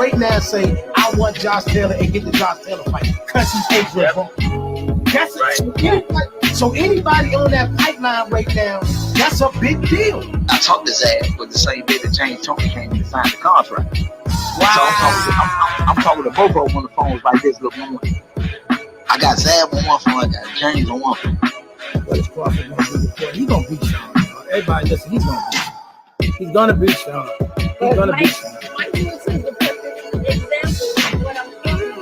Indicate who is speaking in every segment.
Speaker 1: right now and say, I want Josh Taylor and get the Josh Taylor fight because he's age. That's it. So anybody on that pipeline right now, that's a big deal.
Speaker 2: I talked his ass with the same day that James Tony came to sign the contract.
Speaker 1: Wow.
Speaker 2: So I'm talking to both of them on the phones like this. Look, I got Zab on one phone, I got James on one phone.
Speaker 1: What is Crawford going to do before? He's going to beat Sean. Everybody listen, he's going to beat Sean. He's going to beat Sean. He's going to beat Sean.
Speaker 3: Mike is the perfect example of what I'm talking about.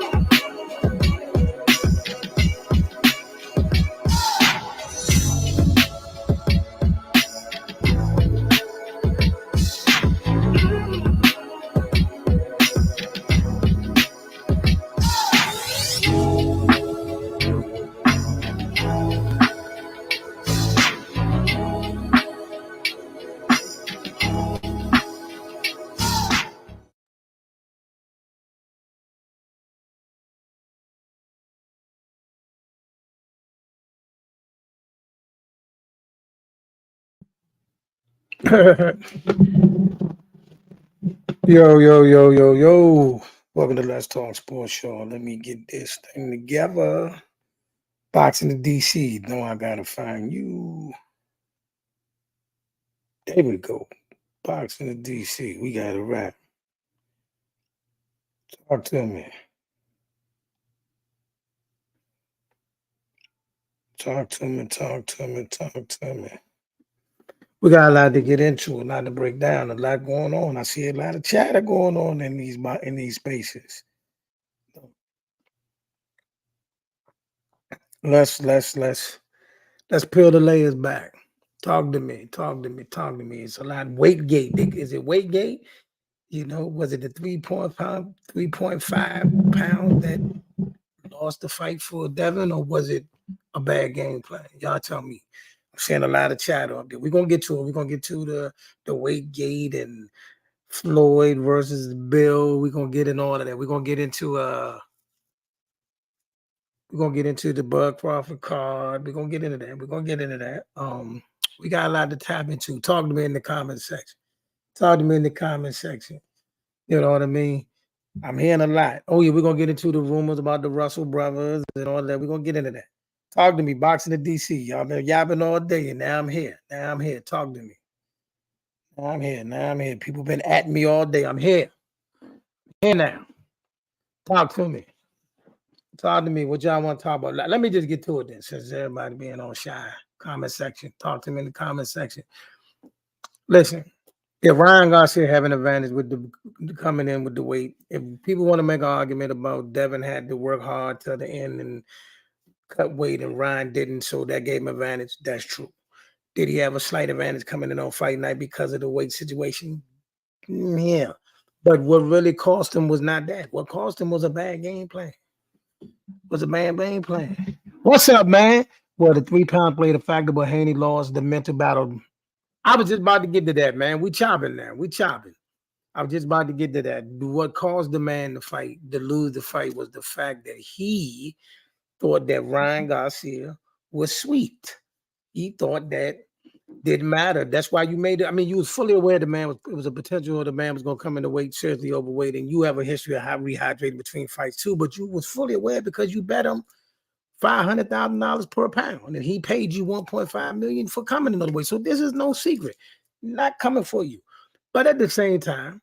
Speaker 1: Yo. Welcome to Let's Talk Sports Show. Let me get this thing together. Boxing to DC. No, I gotta find you. There we go. Boxing to DC. We got it right. Talk to me. Talk to me. We got a lot to get into, a lot to break down, a lot going on. I see a lot of chatter going on in these spaces. Let's peel the layers back. Talk to me. It's a lot. Weight gate. Is it weight gate? You know, was it the 3.5 pounds that lost the fight for Devin, or was it a bad game plan? Y'all tell me. I'm seeing a lot of chatter up there. We're gonna get to it. We're gonna get to the weight gate and Floyd versus Bill. We're gonna get in all of that. We're gonna get into the Bud Crawford card. We're gonna get into that. We got a lot to tap into. Talk to me in the comment section. You know what I mean? I'm hearing a lot. Oh yeah, we're gonna get into the rumors about the Russell brothers and all that. We're gonna get into that. Talk to me, Boxing to DC. Y'all been yapping all day, and now I'm here. Talk to me. Now I'm here. People been at me all day. I'm here. Here now. Talk to me. What y'all want to talk about? Let me just get to it then, since everybody being all shy. Comment section. Talk to me in the comment section. Listen, if Ryan Garcia have an advantage with the coming in with the weight, if people want to make an argument about Devin had to work hard till the end and cut weight and Ryan didn't, so that gave him advantage, that's true. Did he have a slight advantage coming in on fight night because of the weight situation? Yeah. But what really cost him was not that. What cost him was a bad game plan. What's up, man? Well, the 3-pound played a factor, but Haney lost the mental battle. I was just about to get to that, man. We chopping now. I was just about to get to that. What caused the man to lose the fight was the fact that he thought that Ryan Garcia was sweet. He thought that didn't matter. That's why you made it. I mean, you was fully aware it was a potential the man was going to come into weight seriously overweight, and you have a history of high rehydrating between fights too, but you was fully aware because you bet him $500,000 per pound, and he paid you $1.5 million for coming another way. So this is no secret. Not coming for you. But at the same time,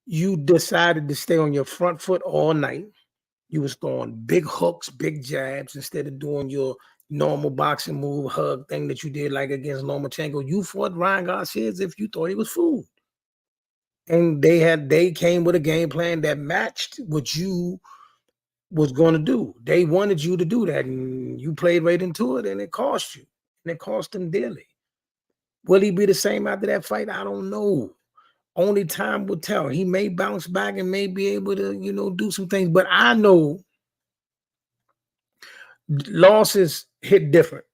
Speaker 1: you decided to stay on your front foot all night. You was throwing big hooks, big jabs, instead of doing your normal boxing move, hug thing that you did like against Lomachenko. You fought Ryan Garcia as if you thought he was food. And they came with a game plan that matched what you was going to do. They wanted you to do that, and you played right into it, and it cost you. And it cost him dearly. Will he be the same after that fight? I don't know. Only time will tell. He may bounce back and may be able to, do some things. But I know losses hit different.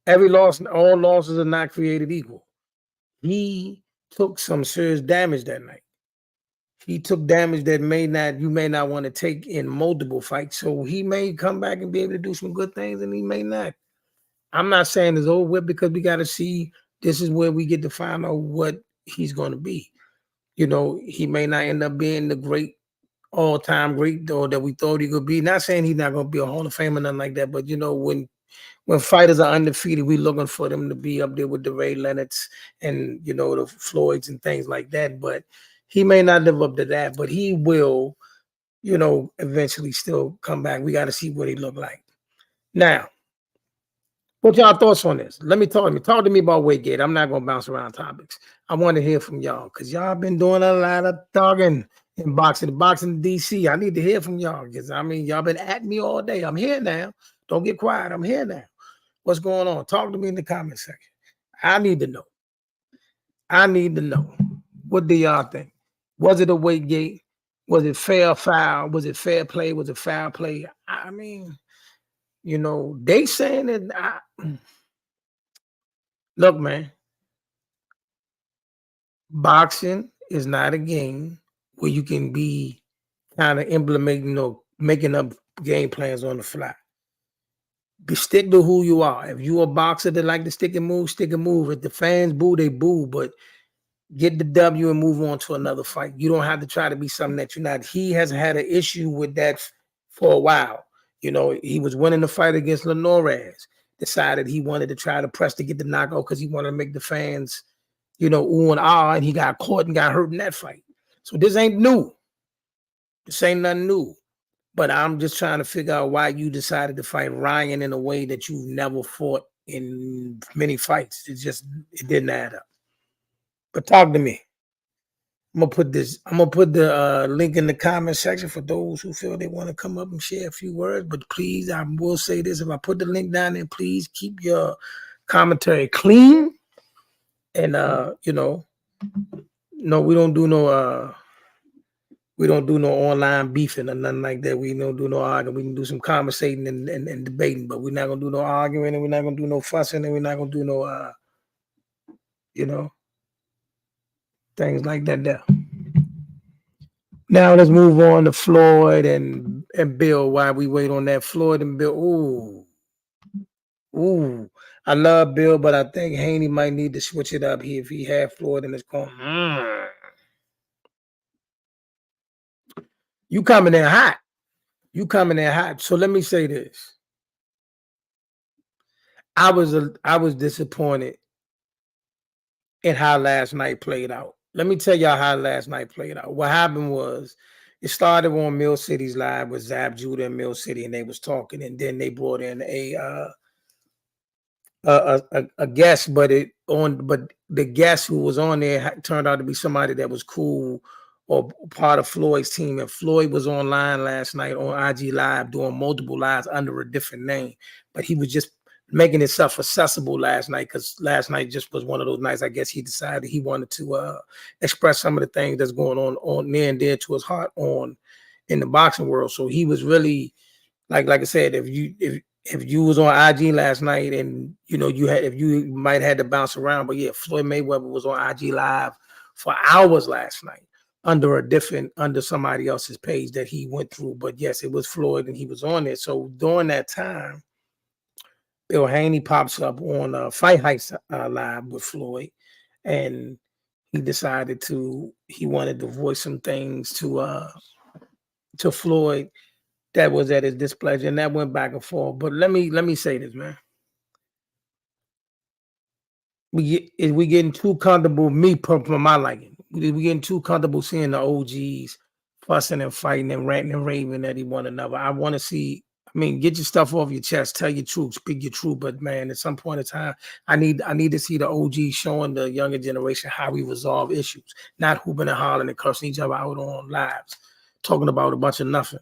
Speaker 1: All losses are not created equal. He took some serious damage that night. He took damage that you may not want to take in multiple fights. So he may come back and be able to do some good things, and he may not. I'm not saying it's over with because we got to see. This is where we get to find out what he's going to be. You know, he may not end up being the great all-time great or that we thought he could be. Not saying he's not gonna be a Hall of Fame or nothing like that, but you know, when fighters are undefeated, we looking for them to be up there with the Ray Leonards and you know the Floyds and things like that. But he may not live up to that, but he will, you know, eventually still come back. We got to see what he look like. Now, what y'all thoughts on this? Let me talk to me about weight gain. I'm not gonna bounce around topics. I want to hear from y'all because y'all been doing a lot of talking in boxing DC. I need to hear from y'all because I mean y'all been at me all day. I'm here now. Don't get quiet. I'm here now. What's going on? Talk to me in the comment section. I need to know. I need to know. What do y'all think? Was it a weight gate? Was it fair foul? Was it fair play? Was it foul play? I mean, you know, they saying that. Look, man, boxing is not a game where you can be kind of implementing or making up game plans on the fly. Stick to who you are. If you a boxer that like to stick and move, stick and move. If the fans boo, they boo. But get the W and move on to another fight. You don't have to try to be something that you're not. He has had an issue with that for a while. You know, he was winning the fight against Linares. Decided he wanted to try to press to get the knockout because he wanted to make the fans, you know, ooh and ah, and he got caught and got hurt in that fight. So this ain't new. This ain't nothing new. But I'm just trying to figure out why you decided to fight Ryan in a way that you've never fought in many fights. It didn't add up. But talk to me. I'm gonna put the link in the comment section for those who feel they want to come up and share a few words. But please, I will say this: if I put the link down there, please keep your commentary clean. And you know, no, we don't do no online beefing or nothing like that. We don't do no arguing. We can do some conversating and debating, but we're not gonna do no arguing, and we're not gonna do no fussing, and we're not gonna do no you know, things like that there. Now let's move on to Floyd and Bill while we wait on that. Floyd and Bill. Ooh. I love Bill, but I think Haney might need to switch it up here if he had Floyd in his corner. You coming in hot. So let me say this. I was disappointed in how last night played out. Let me tell y'all how last night played out. What happened was it started on Mill City's live with Zab Judah and Mill City, and they was talking, and then they brought in a guest, but the guest who was on there turned out to be somebody that was cool or part of Floyd's team. And Floyd was online last night on IG Live doing multiple lives under a different name, but he was just making himself accessible last night because last night just was one of those nights. I guess he decided he wanted to express some of the things that's going on near and dear to his heart in the boxing world. So he was really like I said, if you was on IG last night and you know you might have had to bounce around, but yeah, Floyd Mayweather was on IG Live for hours last night under somebody else's page that he went through. But yes, it was Floyd and he was on it. So during that time, Bill Haney pops up on Fight Heights Live with Floyd, and he decided he wanted to voice some things to Floyd that was at his displeasure, and that went back and forth. But let me say this, man. We getting too comfortable, me from my liking. We getting too comfortable seeing the OGs fussing and fighting and ranting and raving at one another. I want to see. I mean, get your stuff off your chest, tell your truth, speak your truth. But man, at some point in time, I need to see the OG showing the younger generation how we resolve issues, not hooping and hollering and cursing each other out on lives, talking about a bunch of nothing.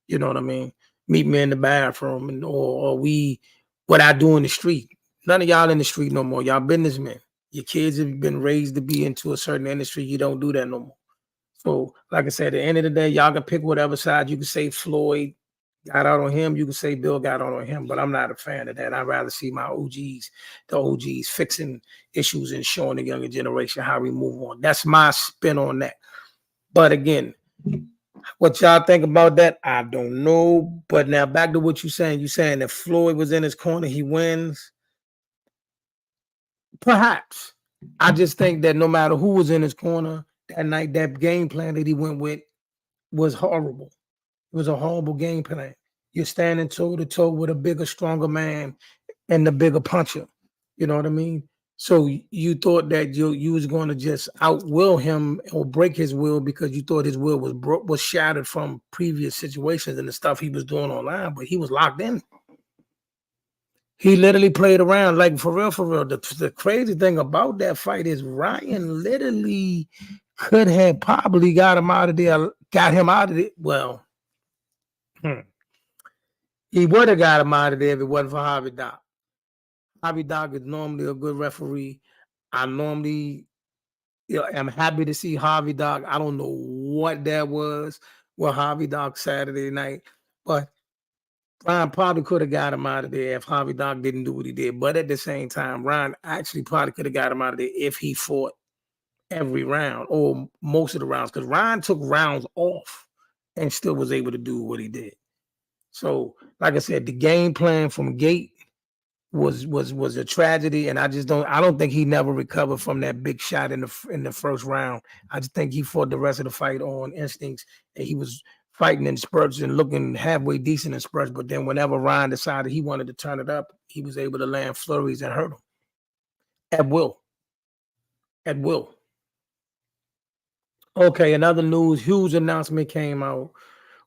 Speaker 1: You know what I mean? Meet me in the bathroom and or what I do in the street. None of y'all in the street no more. Y'all businessmen. Your kids have been raised to be into a certain industry. You don't do that no more. So, like I said, at the end of the day, y'all can pick whatever side. You can say Floyd got out on him. You can say Bill got out on him. But I'm not a fan of that. I'd rather see the OGs fixing issues and showing the younger generation how we move on. That's my spin on that. But again, what y'all think about that, I don't know. But now back to what you're saying. You're saying if Floyd was in his corner, he wins. Perhaps. I just think that no matter who was in his corner, that night, that game plan that he went with was horrible. It was a horrible game plan. You're standing toe to toe with a bigger, stronger man and the bigger puncher. You know what I mean? So you thought that you was going to just outwill him or break his will because you thought his will was shattered from previous situations and the stuff he was doing online, but he was locked in. He literally played around, like for real, for real. The crazy thing about that fight is Ryan literally could have probably got him out of there, Well, he would have got him out of there if it wasn't for Harvey Doc. Harvey Doc is normally a good referee. I normally am happy to see Harvey Doc. I don't know what that was with Harvey Doc Saturday night, but Ryan probably could have got him out of there if Harvey Doc didn't do what he did. But at the same time, Ryan actually probably could have got him out of there if he fought every round or most of the rounds, because Ryan took rounds off and still was able to do what he did. So, like I said, the game plan from Gate was a tragedy, and I don't think he never recovered from that big shot in the first round. I just think he fought the rest of the fight on instincts, and he was fighting in spurts and looking halfway decent in spurts. But then whenever Ryan decided he wanted to turn it up, he was able to land flurries and hurt him at will. At will. Okay, another news, huge announcement came out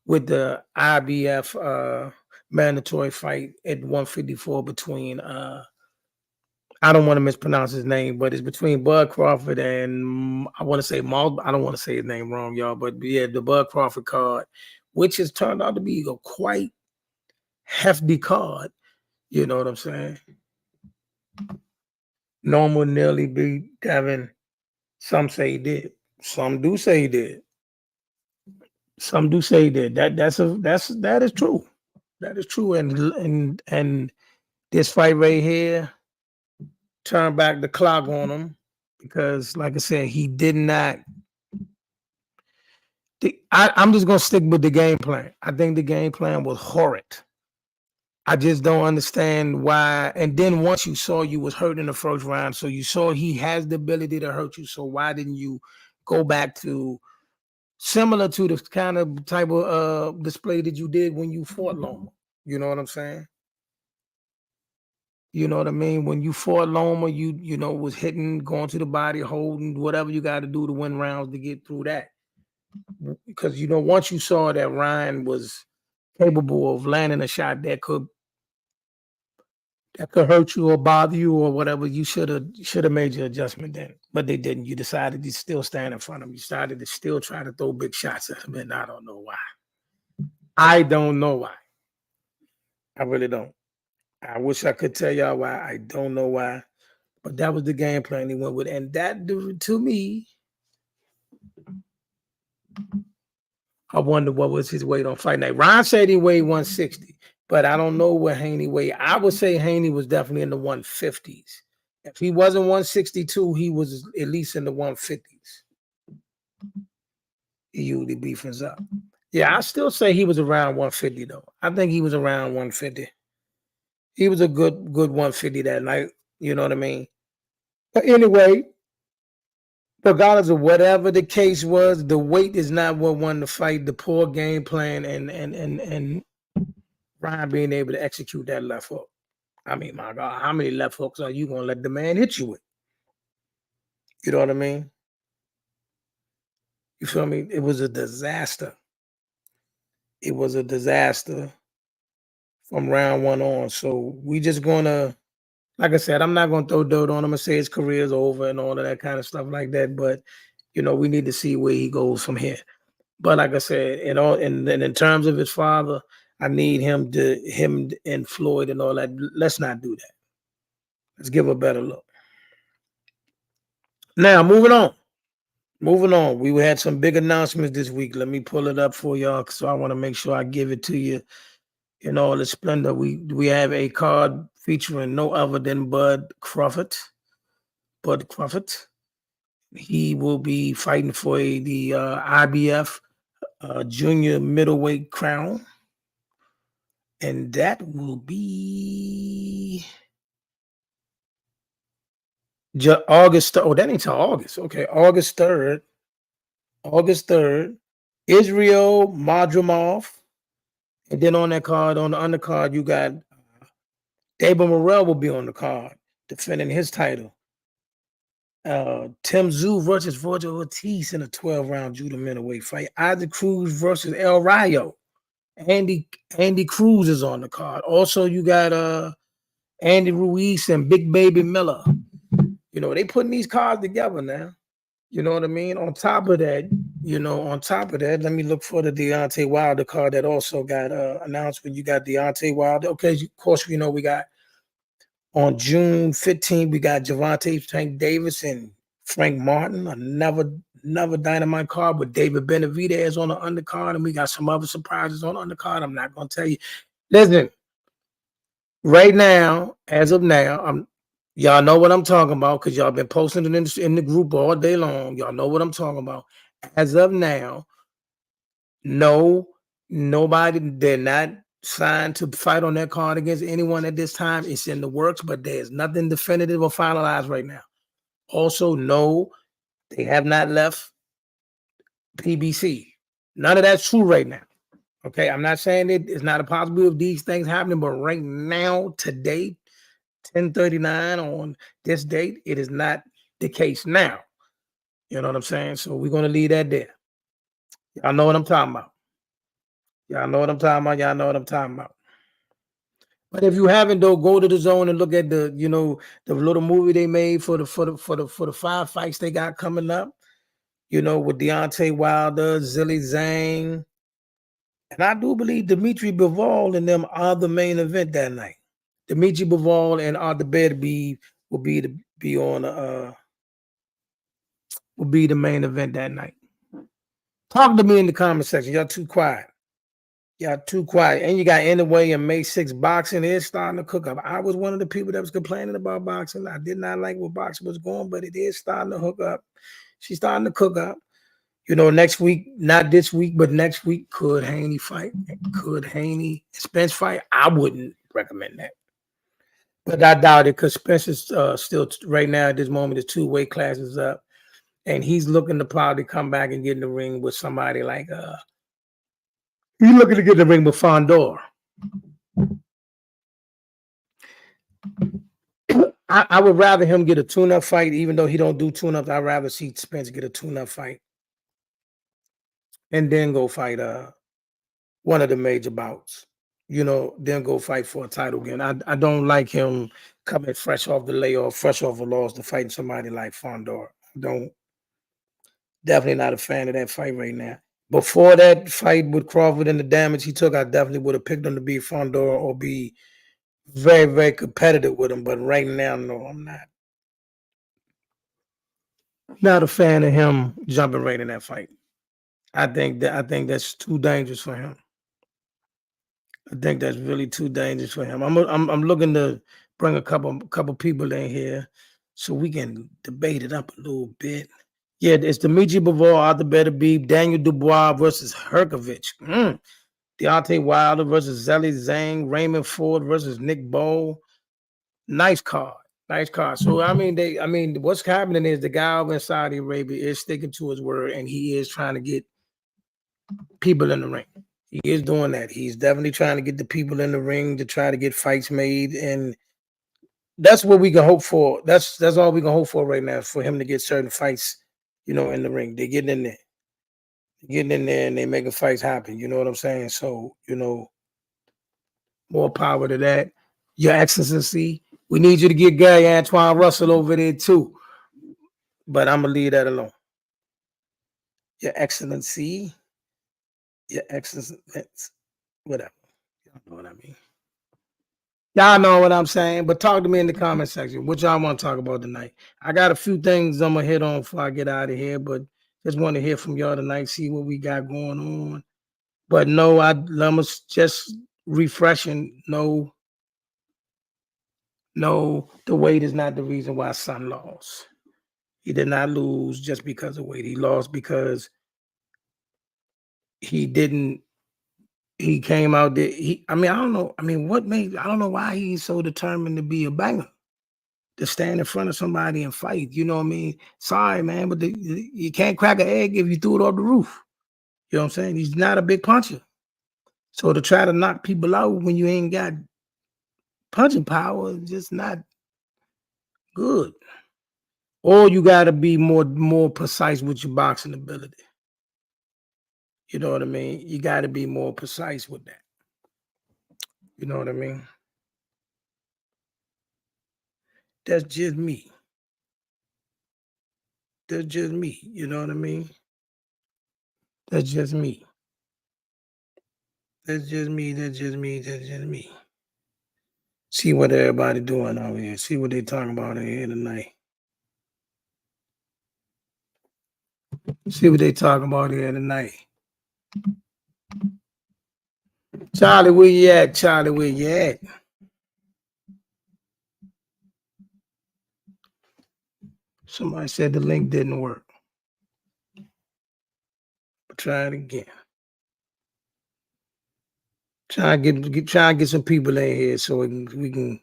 Speaker 1: with the IBF mandatory fight at 154 between I don't want to mispronounce his name, but it's between Bud Crawford and I want to say I don't want to say his name wrong, y'all, but yeah, the Bud Crawford card, which has turned out to be a quite hefty card. You know what I'm saying? Normal nearly beat Devin. Some say he did. Some do say he did. Some do say he did. That is true. That is true. And this fight right here turned back the clock on him because, like I said, he did not. I'm just gonna stick with the game plan. I think the game plan was horrid. I just don't understand why. And then once you saw you was hurt in the first round, so you saw he has the ability to hurt you. So why didn't you go back to similar to the kind of type of display that you did when you fought Loma? You know what I'm saying? You know what I mean? When you fought Loma, you know, was hitting, going to the body, holding, whatever you got to do to win rounds to get through that. Because, you know, once you saw that Ryan was capable of landing a shot that could hurt you or bother you or whatever, you should have made your adjustment then. But they didn't. You decided to still stand in front of him. You started to still try to throw big shots at him, and I don't know why. I don't know why. I really don't. I wish I could tell y'all why. I don't know why. But that was the game plan he went with. And that, to me, I wonder what was his weight on fight night. Ron said he weighed 160, but I don't know what Haney weighed. I would say Haney was definitely in the 150s. If he wasn't 162, he was at least in the 150s. He usually beefings up. Yeah, I still say he was around 150, though. I think he was around 150. He was a good 150 that night. You know what I mean? But anyway, regardless of whatever the case was, the weight is not what won the fight. The poor game plan and Ryan being able to execute that left hook. I mean, my God, how many left hooks are you gonna let the man hit you with? You know what I mean? You feel me? It was a disaster. It was a disaster from round one on. So we just gonna, like I said, I'm not gonna throw dirt on him and say his career is over and all of that kind of stuff like that. But you know, we need to see where he goes from here. But like I said, and in terms of his father, I need him and Floyd and all that. Let's not do that. Let's give a better look. Now, moving on. We had some big announcements this week. Let me pull it up for y'all, so I want to make sure I give it to you in all its splendor. We have a card featuring no other than Bud Crawford. He will be fighting for the IBF junior middleweight crown. And that will be August. Oh, that ain't till August. Okay, August 3rd. August 3rd. Israel Madrimov. And then on that card, on the undercard, you got David Morrell will be on the card defending his title. Tim Tszyu versus Roger Ortiz in a 12-round judo middleweight fight. Isaac Cruz versus El Rayo. Andy Cruz is on the card. Also, you got Andy Ruiz and Big Baby Miller. You know, they putting these cards together now. You know what I mean? On top of that, let me look for the Deontay Wilder card that also got announced when you got Deontay Wilder. Okay, of course, we know we got on June 15th, we got Gervonta Tank Davis and Frank Martin, another dynamite card with David Benavidez on the undercard, and we got some other surprises on the undercard. I'm not going to tell you. Listen, right now, as of now, y'all know what I'm talking about because y'all been posting it in the group all day long. Y'all know what I'm talking about. As of now, nobody, they're not signed to fight on that card against anyone at this time. It's in the works, but there's nothing definitive or finalized right now. Also, no, they have not left PBC. None of that's true right now. Okay, I'm not saying it's not a possibility of these things happening, but right now, today, 10:39 on this date, it is not the case now. You know what I'm saying? So we're going to leave that there. Y'all know what I'm talking about. Y'all know what I'm talking about. Y'all know what I'm talking about. But if you haven't, though, go to the zone and look at the little movie they made for the 5 fights they got coming up. With Deontay Wilder, Zilly Zhang, and I do believe Dimitri Bivol and them are the main event that night. Dimitri Bivol and Ardabed will be the main event that night. Talk to me in the comment section. Y'all too quiet. And you got Anyway and May 6th boxing is starting to cook up. I was one of the people that was complaining about boxing. I did not like where boxing was going, but it is starting to hook up. She's starting to cook up. Next week, not this week, but next week, could Haney fight? Could Haney Spence fight? I wouldn't recommend that. But I doubt it because Spence's still right now at this moment is 2 weight classes up. And he's looking to probably come back and get in the ring with somebody like he's looking to get in the ring with Fondor. I would rather him get a tune-up fight, even though he don't do tune-ups. I'd rather see Spence get a tune-up fight and then go fight one of the major bouts. Then go fight for a title again. I don't like him coming fresh off the layoff, fresh off a loss to fighting somebody like Fondor. Definitely not a fan of that fight right now. Before that fight with Crawford and the damage he took, I definitely would have picked him to be Fondor or be very, very competitive with him. But right now, no, I'm not. Not a fan of him jumping right in that fight. I think that's too dangerous for him. I think that's really too dangerous for him. I'm looking to bring a couple people in here so we can debate it up a little bit. Yeah, it's Dimitri Bivol, Arthur Beterbiev, Daniel Dubois versus Herkovich. Deontay Wilder versus Zhilei Zhang, Raymond Ford versus Nick Bowl. Nice card. So what's happening is the guy over in Saudi Arabia is sticking to his word, and he is trying to get people in the ring. He is doing that. He's definitely trying to get the people in the ring to try to get fights made, and that's what we can hope for. That's all we can hope for right now, for him to get certain fights, in the ring. They're getting in there, and they're making fights happen. You know what I'm saying? So, more power to that. Your Excellency, we need you to get Gary Antoine Russell over there too, but I'm gonna leave that alone. Your Excellency, whatever. Y'all know what I mean. Y'all know what I'm saying, but talk to me in the comment section. What y'all want to talk about tonight? I got a few things I'm going to hit on before I get out of here, but just want to hear from y'all tonight, see what we got going on. But no, I'm just refreshing. No, the weight is not the reason why Son lost. He did not lose just because of weight. He lost because he came out there. I don't know. I don't know why he's so determined to be a banger. to stand in front of somebody and fight. You know what I mean? Sorry, man, but you can't crack an egg if you threw it off the roof. You know what I'm saying? He's not a big puncher. So to try to knock people out when you ain't got punching power is just not good. Or you got to be more precise with your boxing ability. You know what I mean? You got to be more precise with that. You know what I mean? That's just me. That's just me. You know what I mean? That's just me. That's just me. That's just me. That's just me. See what everybody doing out here. See what they talking about in here tonight. See what they talking about here tonight. Charlie, where you at? Charlie, where you at? Somebody said the link didn't work. Try it again. Try and get some people in here so we can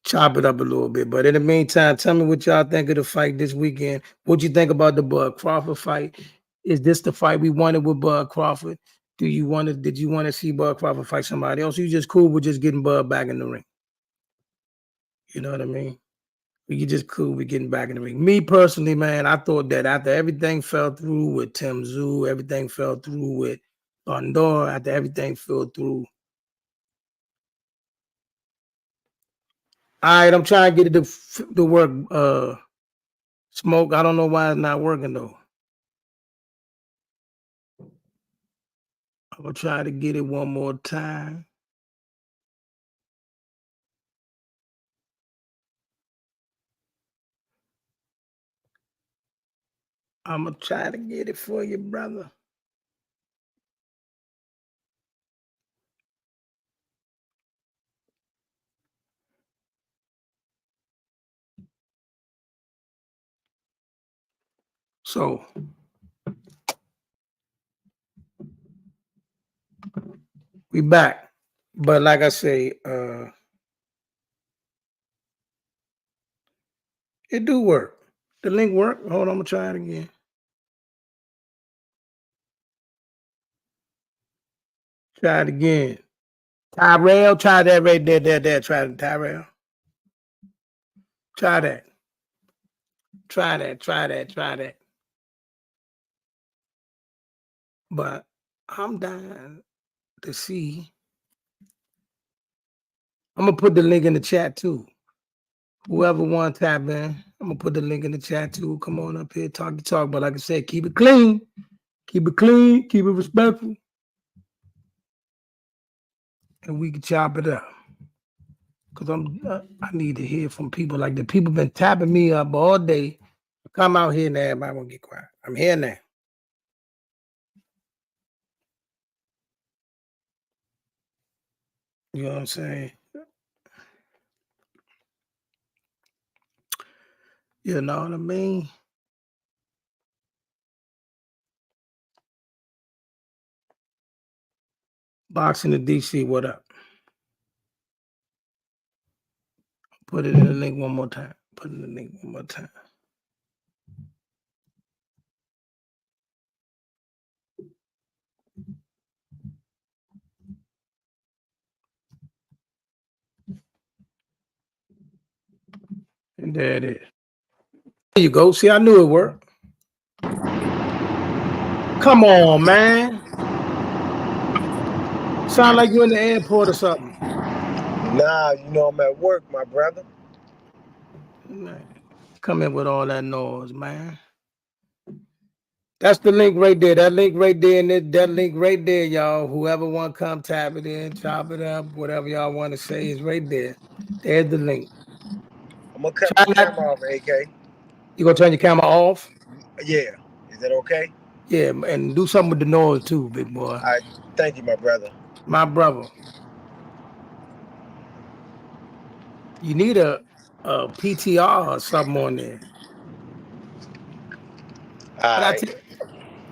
Speaker 1: chop it up a little bit. But in the meantime, tell me what y'all think of the fight this weekend. What you think about the Bud Crawford fight? Is this the fight we wanted with Bud Crawford? Did you want to see Bud Crawford fight somebody else? Or you just cool with just getting Bud back in the ring? You know what I mean? You just cool with getting back in the ring. Me personally, man, I thought that after everything fell through with Tim Tszyu, everything fell through with Londor, after everything fell through. All right, I'm trying to get it to work. Smoke, I don't know why it's not working though. I'm gonna try to get it one more time. I'm gonna try to get it for you, brother. So we back. But like I say, it do work. The link work. Hold on, I'm gonna try it again. Try it again. Tyrell, try that right there. Try it, Tyrell. Try that. Try that. But I'm dying to see. I'm gonna put the link in the chat too. Whoever wants to tap in, I'm gonna put the link in the chat too. Come on up here, talk the talk. But like I said, keep it clean, keep it respectful, and we can chop it up. Cause I need to hear from people. Like the people been tapping me up all day. Come out here now, everybody won't get quiet. I'm here now. You know what I'm saying? You know what I mean? Boxing in DC, what up? Put it in the link one more time. And there it is. There you go. See, I knew it worked. Come on, man. Sound like you're in the airport or something.
Speaker 4: Nah, you know I'm at work, my brother.
Speaker 1: Man, come in with all that noise, man. That's the link right there. That link right there, and that link right there, y'all. Whoever want to come tap it in, chop it up, whatever y'all want to say is right there. There's the link.
Speaker 4: I'm gonna cut my camera off, AK.
Speaker 1: You gonna turn your camera off?
Speaker 4: Yeah. Is that okay?
Speaker 1: Yeah, and do something with the noise too, big boy.
Speaker 4: All right. Thank you, my brother.
Speaker 1: My brother. You need a PTR or something on there.
Speaker 4: All right.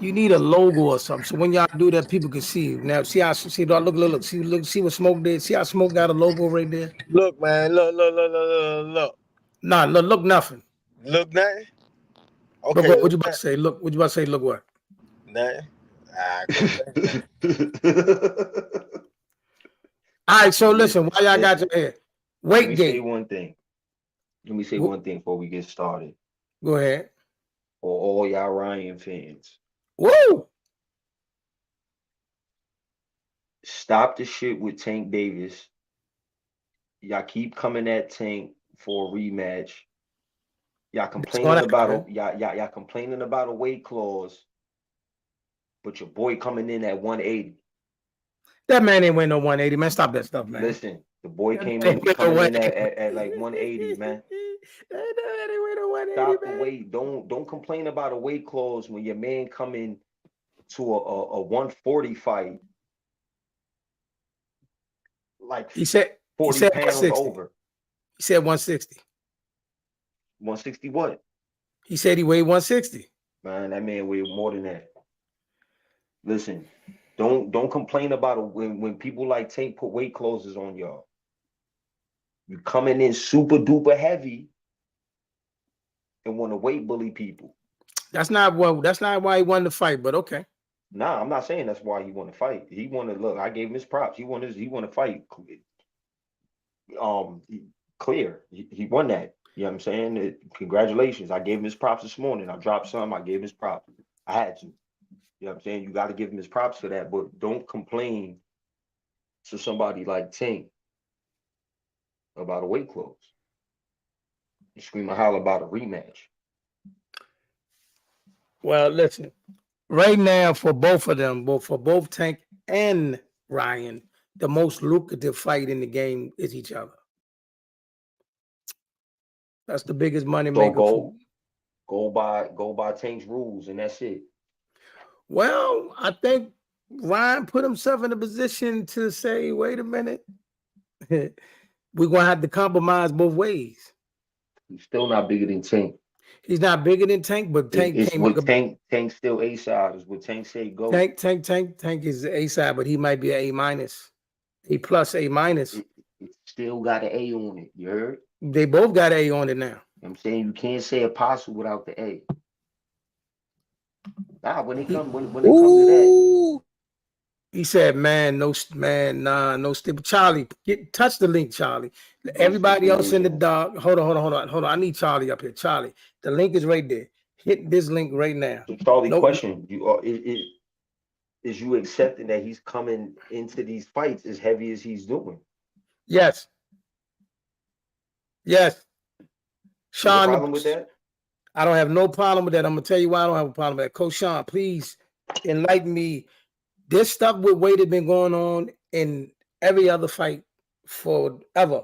Speaker 1: You need a logo or something. So when y'all do that, people can see. Now, see how look. See what Smoke did. See how Smoke got a logo right there.
Speaker 4: Look, man. Look.
Speaker 1: Nah, look nothing.
Speaker 4: Look nothing.
Speaker 1: Look
Speaker 4: Okay,
Speaker 1: what you
Speaker 4: look
Speaker 1: about to say. Look what you about to say. Look what?
Speaker 4: nothing. I can't say nothing.
Speaker 1: All right, so listen, why y'all got
Speaker 5: Listen,
Speaker 1: your head?
Speaker 5: let
Speaker 1: Weight
Speaker 5: me say
Speaker 1: gate.
Speaker 5: one thing. Let me say one thing before we get started.
Speaker 1: Go ahead.
Speaker 5: For all y'all Ryan fans,
Speaker 1: Woo!
Speaker 5: stop the shit with Tank Davis. Y'all keep coming at Tank for a rematch. Y'all
Speaker 1: It's gonna
Speaker 5: complaining about
Speaker 1: happen.
Speaker 5: y'all complaining about a weight clause, but your boy coming in at 180.
Speaker 1: That man ain't win no 180, man. Stop that stuff, man.
Speaker 5: Listen, the boy
Speaker 1: That
Speaker 5: came
Speaker 1: man
Speaker 5: in
Speaker 1: ain't win no
Speaker 5: coming in
Speaker 1: 180.
Speaker 5: at like 180, man.
Speaker 1: That man ain't win no 180,
Speaker 5: Stop the
Speaker 1: man.
Speaker 5: weight. Don't complain about a weight clause when your man coming to a 140 fight like
Speaker 1: He said
Speaker 5: 40 pounds
Speaker 1: 160.
Speaker 5: over.
Speaker 1: He said 160.
Speaker 5: 160 what?
Speaker 1: He said he weighed 160.
Speaker 5: Man, that man weighed more than that. Listen, don't complain about it when people like Tank put weight clauses on y'all. You coming in super duper heavy and want to weight bully people.
Speaker 1: That's not why he won the fight, but okay.
Speaker 5: Nah, I'm not saying that's why he want to fight. He want to look. I gave him his props. He want to fight. Clear. He won that. You know what I'm saying? Congratulations. I gave him his props this morning. I dropped some. I gave him his props. I had to. You know what I'm saying? You got to give him his props for that, but don't complain to somebody like Tank about a weight clause. You scream and holler about a rematch.
Speaker 1: Well, listen. Right now, for both of them, for both Tank and Ryan, the most lucrative fight in the game is each other. That's the biggest money
Speaker 5: So
Speaker 1: maker for.
Speaker 5: go by Tank's rules, and that's it.
Speaker 1: Well, I think Ryan put himself in a position to say, wait a minute, we're gonna have to compromise both ways.
Speaker 5: He's still not bigger than Tank.
Speaker 1: He's not bigger than Tank, but Tank
Speaker 5: It's
Speaker 1: can't
Speaker 5: what
Speaker 1: make
Speaker 5: Tank still A side is what Tank say go.
Speaker 1: Tank is A side, but he might be an A minus, A plus, A minus.
Speaker 5: It still got an A on it. You heard?
Speaker 1: They both got A on it now.
Speaker 5: I'm saying you can't say apostle without the A. Nah, when it comes to that.
Speaker 1: He said, "Man, no stip." Charlie, touch the link, Charlie. Everybody else in the dark. Hold on. I need Charlie up here. Charlie, the link is right there. Hit this link right now.
Speaker 5: So Charlie, question: is you accepting that he's coming into these fights as heavy as he's doing?
Speaker 1: Yes. Sean,
Speaker 5: problem with that?
Speaker 1: I don't have no problem with that. I'm gonna tell you why I don't have a problem with that. Coach Sean, please enlighten me. This stuff with weight has been going on in every other fight forever.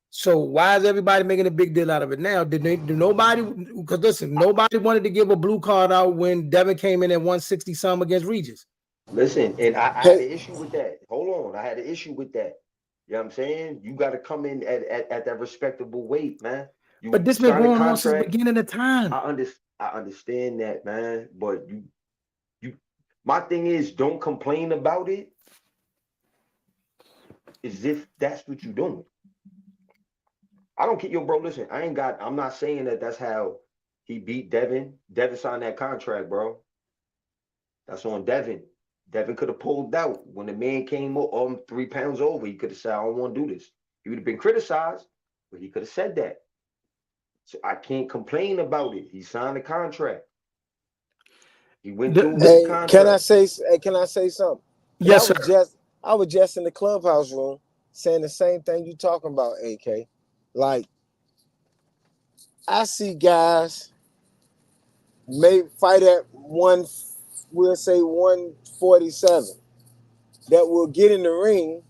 Speaker 1: So why is everybody making a big deal out of it now? Do nobody? Because listen, nobody wanted to give a blue card out when Devin came in at 160 some against Regis.
Speaker 5: Listen, and I had an issue with that. Hold on, I had an issue with that. You know what I'm saying? You got to come in at that respectable weight, man.
Speaker 1: But this been going on since the beginning of time.
Speaker 5: I understand that, man. But my thing is, don't complain about it as if that's what you're doing. I don't keep bro. Listen, I'm not saying that that's how he beat Devin. Devin signed that contract, bro. That's on Devin. Devin could have pulled out when the man came 3 pounds over. He could have said, "I don't want to do this." He would have been criticized, but he could have said that. So I can't complain about it. He signed the contract. He went through with the contract.
Speaker 6: Can I say something?
Speaker 1: Yes, sir.
Speaker 6: I was just in the clubhouse room saying the same thing you talking about, AK. Like, I see guys may fight at 147 that will get in the ring,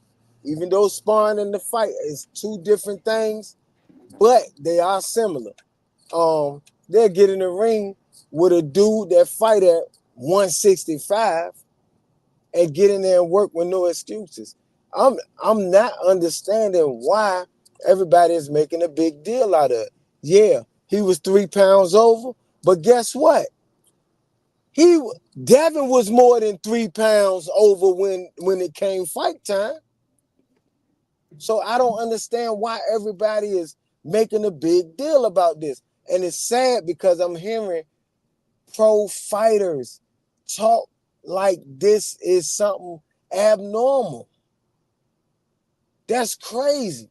Speaker 6: even though sparring and the fight is two different things, but they are similar. They'll get in the ring with a dude that fight at 165 and get in there and work with no excuses. I'm not understanding why everybody is making a big deal out of it. Yeah, he was 3 pounds over, but guess what? Devin was more than 3 pounds over when it came fight time. So I don't understand why everybody is making a big deal about this. And it's sad because I'm hearing pro fighters talk like this is something abnormal. That's crazy.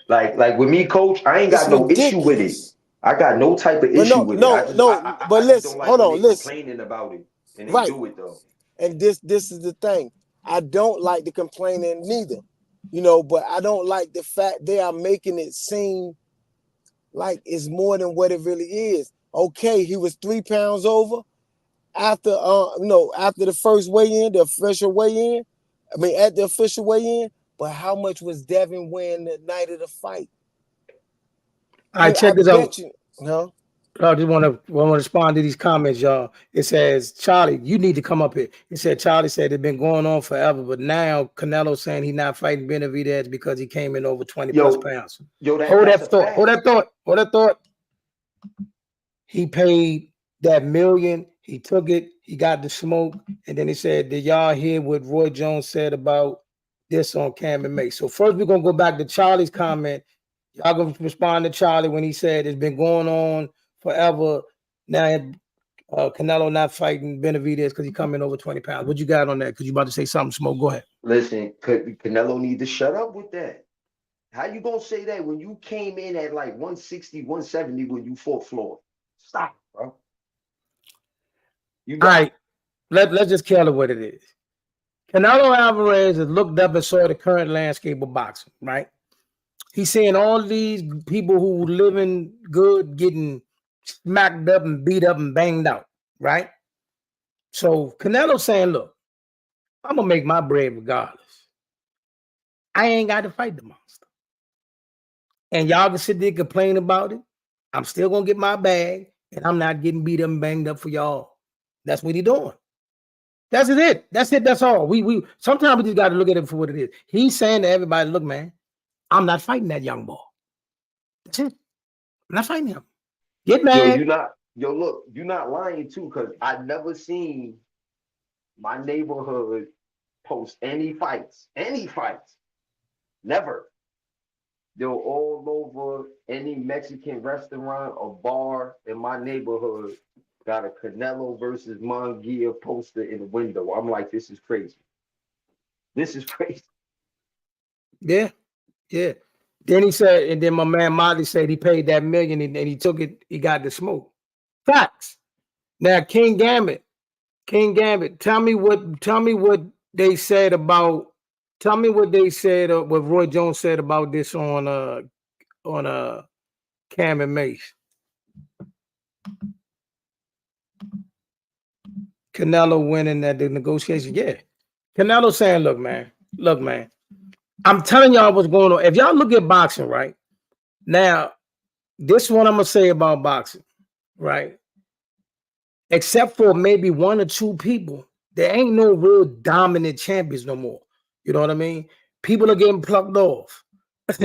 Speaker 5: Like with me, coach, I ain't
Speaker 6: It's
Speaker 5: got no issue with it.
Speaker 6: ridiculous.
Speaker 5: I got no type of
Speaker 6: But
Speaker 5: issue
Speaker 6: no,
Speaker 5: with
Speaker 6: no,
Speaker 5: it.
Speaker 6: no.
Speaker 5: I
Speaker 6: But
Speaker 5: just
Speaker 6: listen,
Speaker 5: don't like
Speaker 6: hold
Speaker 5: when
Speaker 6: on,
Speaker 5: they
Speaker 6: listen.
Speaker 5: complaining about it and they
Speaker 6: Right.
Speaker 5: do it though.
Speaker 6: And this is the thing. I don't like the complaining neither, you know, but I don't like the fact they are making it seem like it's more than what it really is. Okay, he was 3 pounds over after after the first weigh-in, the official weigh-in. I mean, at the official weigh-in. But how much was Devin weighing the night of the fight?
Speaker 1: All right, check this out.
Speaker 6: You, no.
Speaker 1: I just want to respond to these comments, y'all. It says, Charlie, you need to come up here. It said, Charlie said it's been going on forever, but now Canelo saying he's not fighting Benavidez because he came in over 20 plus pounds. Hold that thought. He paid that $1 million. He took it. He got the smoke. And then he said, did y'all hear what Roy Jones said about this on Cam and Mace? So first we're going to go back to Charlie's comment. Y'all going to respond to Charlie when he said it's been going on forever. Now Canelo not fighting Benavidez because he coming over 20 pounds. What you got on that? Because you about to say something, Smoke. Go ahead.
Speaker 5: Listen, Canelo need to shut up with that. How you gonna say that when you came in at like 160, 170 when you fought Floyd? Stop, bro.
Speaker 1: All right, let's just call it what it is. Canelo Alvarez has looked up and saw the current landscape of boxing, right? He's seeing all these people who living good getting smacked up and beat up and banged out, right? So Canelo saying, look, I'm gonna make my bread regardless. I ain't got to fight the monster. And y'all can sit there and complain about it. I'm still gonna get my bag, and I'm not getting beat up and banged up for y'all. That's what he doing. That's it. That's all. We sometimes we just got to look at it for what it is. He's saying to everybody, look, man, I'm not fighting that young boy. That's it. I'm not fighting him. Get mad.
Speaker 5: You're not lying too, because I never seen my neighborhood post any fights. Never. They're all over any Mexican restaurant or bar in my neighborhood. Got a Canelo versus Munguia poster in the window. I'm like, this is crazy.
Speaker 1: Yeah. Then he said, and then my man Molly said he paid that $1 million and he took it. He got the smoke. Facts. Now, King Gambit. Tell me what they said about. Tell me what they said. What Roy Jones said about this on Cam and Mace. Canelo winning at the negotiation. Yeah. Canelo saying, look, man. I'm telling y'all what's going on. If y'all look at boxing, right? Now, this one I'm going to say about boxing, right? Except for maybe 1 or 2 people, there ain't no real dominant champions no more. You know what I mean? People are getting plucked off. But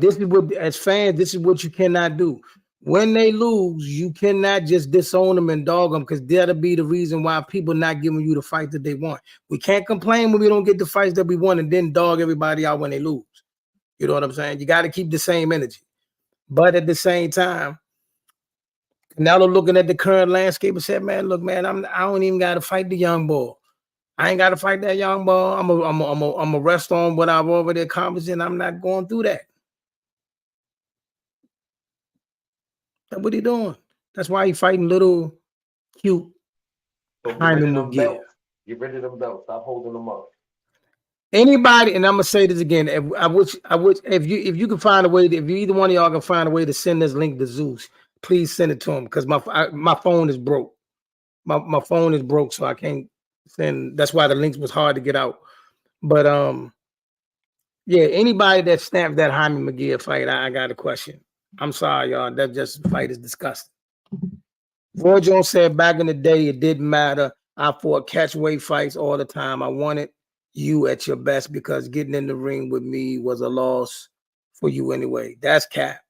Speaker 1: this is what, as fans, this is what you cannot do. When they lose, you cannot just disown them and dog them, because that'll be the reason why people not giving you the fight that they want. We can't complain when we don't get the fights that we want and then dog everybody out when they lose. You know what I'm saying? You got to keep the same energy. But at the same time, Canelo looking at the current landscape and said, man, look, man, I don't even got to fight the young boy. I ain't got to fight that young boy. I'm a rest on what I've already accomplished, and I'm not going through that. That's what he doing. That's why he fighting little cute.
Speaker 5: So get rid of them belts. Stop holding them up.
Speaker 1: Anybody, and I'm gonna say this again. If you can find a way, if you either one of y'all can find a way to send this link to Zeus, please send it to him, because my phone is broke. My phone is broke, so I can't send. That's why the links was hard to get out. But yeah, anybody that snapped that Jaime McGee fight, I got a question. I'm sorry, y'all. That just fight is disgusting. Roy Jones said back in the day it didn't matter. I fought catchweight fights all the time. I wanted you at your best because getting in the ring with me was a loss for you anyway. That's cap.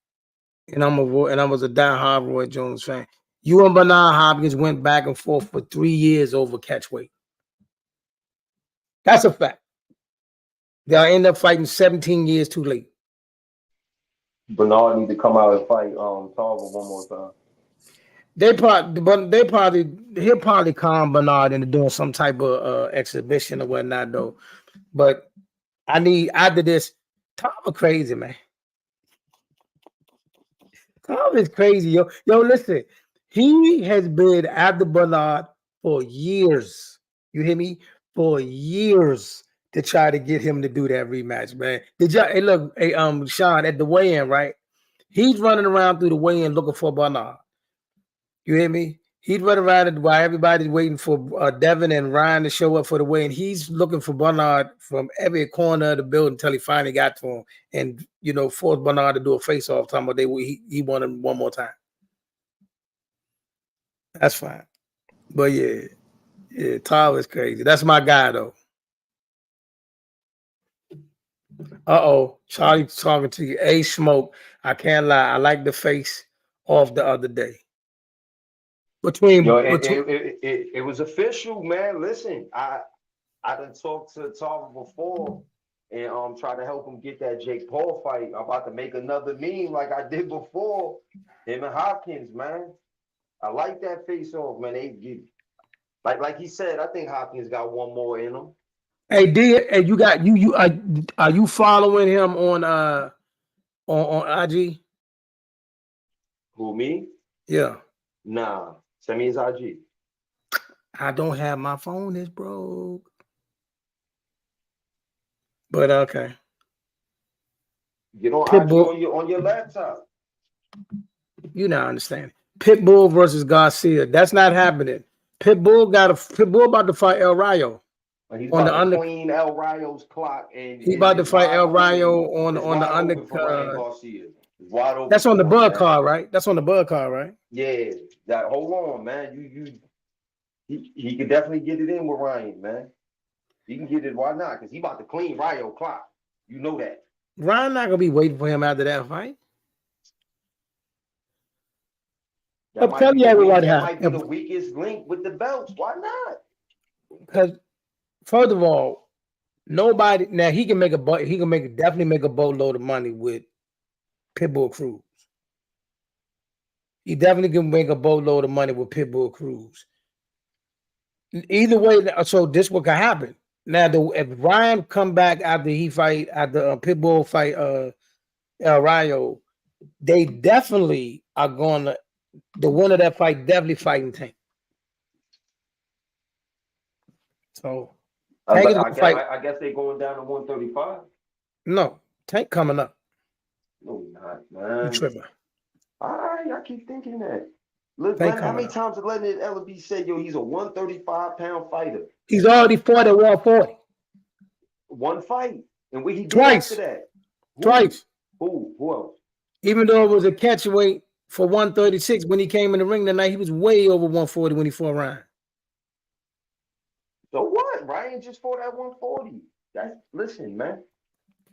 Speaker 1: And I was a diehard Roy Jones fan. You and Bernard Hopkins went back and forth for 3 years over catchweight. That's a fact. They'll end up fighting 17 years too late.
Speaker 5: Bernard need to come out and fight Tarver one more time.
Speaker 1: He'll probably calm Bernard into doing some type of exhibition or whatnot though. But I need after this. Tarver crazy, man. Tarver is crazy, yo. Listen, he has been after Bernard for years. You hear me? For years to try to get him to do that rematch, man. Did y'all? Hey, look, hey, Sean at the weigh-in, right? He's running around through the weigh-in looking for Bernard. You hear me? He's running around while everybody's waiting for Devin and Ryan to show up for the weigh-in. He's looking for Bernard from every corner of the building until he finally got to him, and forced Bernard to do a face-off. Talking about he won him one more time. That's fine, but yeah, Tyler is crazy. That's my guy though. Charlie's talking to you. A Smoke. I can't lie. I like the face off the other day.
Speaker 5: It was official, man. Listen, I done talked to Tarver before and try to help him get that Jake Paul fight. I'm about to make another meme like I did before. Him and Hopkins, man. I like that face off, man. They get like he said. I think Hopkins got one more in him.
Speaker 1: Hey, you got are you following him on IG?
Speaker 5: Who, me?
Speaker 1: Yeah.
Speaker 5: Nah. Send me his IG.
Speaker 1: I don't have my phone. It's broke. But okay.
Speaker 5: Get on Pitbull. IG on your laptop.
Speaker 1: You not understand. Pitbull versus Garcia. That's not happening. Pitbull about to fight El Rayo.
Speaker 5: He's about to clean El Rayo's clock, and
Speaker 1: he's about to fight El Rayo on the
Speaker 5: undercard.
Speaker 1: That's on the Bud card, right? That's on the Bud card, right?
Speaker 5: Yeah. Hold on, man. He can definitely get it in with Ryan, man. He can get it. Why not? Because he about to clean Rayo clock. You know that.
Speaker 1: Ryan not gonna be waiting for him after that fight. I'm telling you, everybody
Speaker 5: might be the weakest link with the belts. Why not?
Speaker 1: Because first of all, nobody now he can definitely make a boatload of money with Pitbull Cruz. He definitely can make a boatload of money with Pitbull Cruz. Either way, so this what can happen. Now, if Ryan come back after Pitbull fight El Rayo, they definitely are gonna. The winner of that fight definitely fighting Tank. So
Speaker 5: I guess they're going down to 135.
Speaker 1: No, Tank coming up.
Speaker 5: No, not, man.
Speaker 1: You tripping.
Speaker 5: All right, I keep thinking that. Look, man, how many times have Letz LB said, he's a 135-pound fighter?
Speaker 1: He's already fought at 140.
Speaker 5: One fight. And he did
Speaker 1: twice.
Speaker 5: After that.
Speaker 1: Twice.
Speaker 5: Who else?
Speaker 1: Even though it was a catchweight for 136 when he came in the ring tonight, he was way over 140 when he fought Ryan.
Speaker 5: So what? Ryan just fought at 140. Listen, man.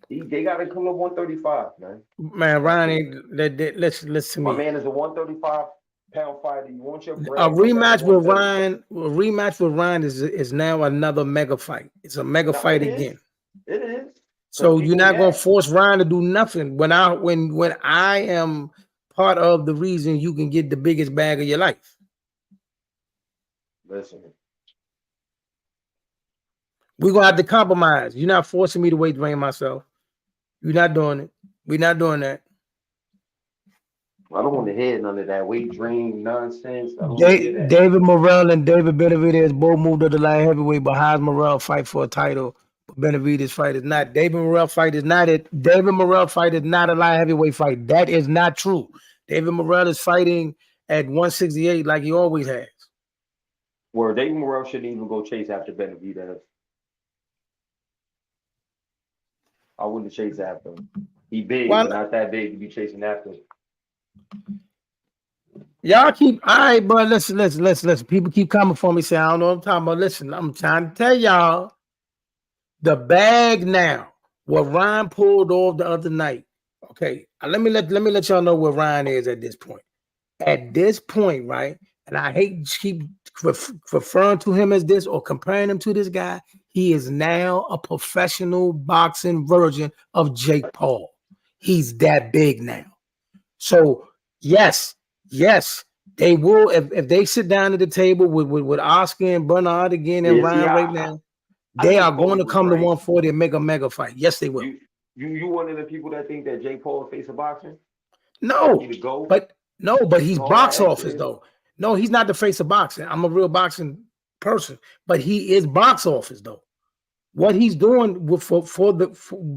Speaker 5: They got to come to 135, man.
Speaker 1: Man, Ryan ain't. Listen to me.
Speaker 5: My man is a 135-pound fighter. You want your bread?
Speaker 1: A rematch with Ryan. A rematch with Ryan is now another mega fight. It's a mega fight again.
Speaker 5: It is.
Speaker 1: So you're not gonna force Ryan to do nothing when I am part of the reason you can get the biggest bag of your life.
Speaker 5: Listen.
Speaker 1: We're gonna have to compromise. You're not forcing me to weight train myself. You're not doing it. We're not doing that.
Speaker 5: I don't want to hear none of that weight drain nonsense.
Speaker 1: David Morrell and David Benavidez both moved to the light heavyweight, but How's Morrell fight for a title? But Benavidez fight is not. David Morrell fight is not it. David Morrell fight is not a light heavyweight fight. That is not true. David Morrell is fighting at 168 like he always has.
Speaker 5: Where David Morrell shouldn't even go chase after Benavidez. I wouldn't chase after him. He big, but not that big to be chasing after him.
Speaker 1: Y'all keep all right, but listen. People keep coming for me saying I don't know what I'm talking about. Listen, I'm trying to tell y'all the bag now. What Ryan pulled off the other night. Okay, let me let y'all know where Ryan is at this point. At this point, right? And I hate to keep referring to him as this or comparing him to this guy. He is now a professional boxing version of Jake Paul. He's that big now. So yes, they will. If they sit down at the table with Oscar and Bernard again and
Speaker 5: Yeah, see,
Speaker 1: Ryan right now,
Speaker 5: I
Speaker 1: they
Speaker 5: think
Speaker 1: are going
Speaker 5: Floyd
Speaker 1: to
Speaker 5: was
Speaker 1: come to
Speaker 5: right.
Speaker 1: 140 and make a mega fight. Yes, they will.
Speaker 5: You one of the people that think that Jake Paul face of boxing?
Speaker 1: No,
Speaker 5: He the GOAT?
Speaker 1: but he's
Speaker 5: and all that
Speaker 1: box
Speaker 5: extra
Speaker 1: office
Speaker 5: is?
Speaker 1: though. No, he's not the face of boxing. I'm a real boxing person, but he is box office though. What he's doing for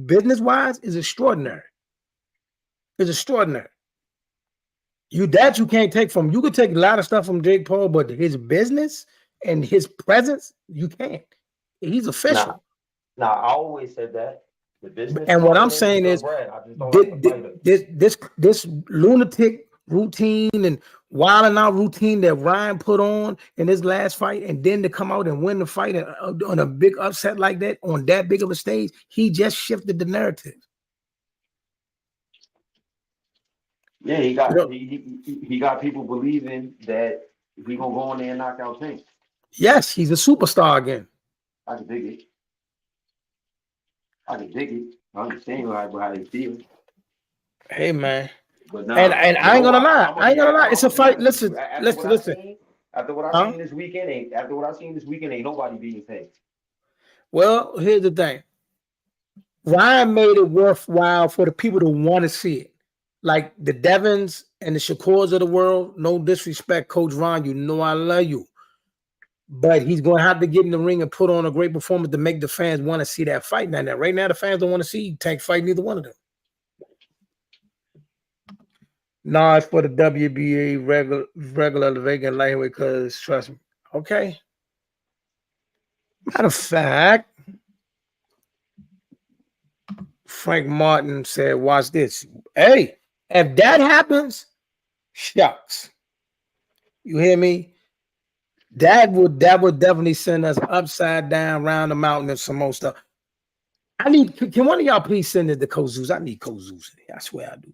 Speaker 1: business wise is extraordinary. It's extraordinary. You can't take from. You could take a lot of stuff from Jake Paul, but his business and his presence, you can't. He's official.
Speaker 5: Nah, I always said that. The business
Speaker 1: And what
Speaker 5: part
Speaker 1: I'm
Speaker 5: of it
Speaker 1: saying
Speaker 5: good
Speaker 1: is,
Speaker 5: bread. I just don't like the fighter.
Speaker 1: this lunatic routine and wilding out routine that Ryan put on in his last fight, and then to come out and win the fight on a big upset like that on that big of a stage, he just shifted the narrative.
Speaker 5: Yeah, he got people believing that he gonna go in there and knock out Tank.
Speaker 1: Yes, he's a superstar again.
Speaker 5: I can dig it. I understand how they feel.
Speaker 1: Hey man.
Speaker 5: But nah,
Speaker 1: And I ain't gonna lie.
Speaker 5: I'm
Speaker 1: It's a
Speaker 5: gonna be
Speaker 1: fight.
Speaker 5: honest with
Speaker 1: Listen.
Speaker 5: you. After what I seen this weekend, ain't nobody beating Tank.
Speaker 1: Well, here's the thing. Ryan made it worthwhile for the people to want to see it. Like the Devons and the Shakurs of the world. No disrespect, Coach Ron. You know I love you. But he's going to have to get in the ring and put on a great performance to make the fans want to see that fight. Now, right now, the fans don't want to see Tank fight neither one of them. No, it's for the WBA regular Vegan lightweight because trust me. Okay. Matter of fact, Frank Martin said, watch this. Hey, if that happens, shucks. You hear me? That would definitely send us upside down, around the mountain, and some more stuff. Can one of y'all please send it to Coach Zeus? I need Coach Zeus in here. I swear I do.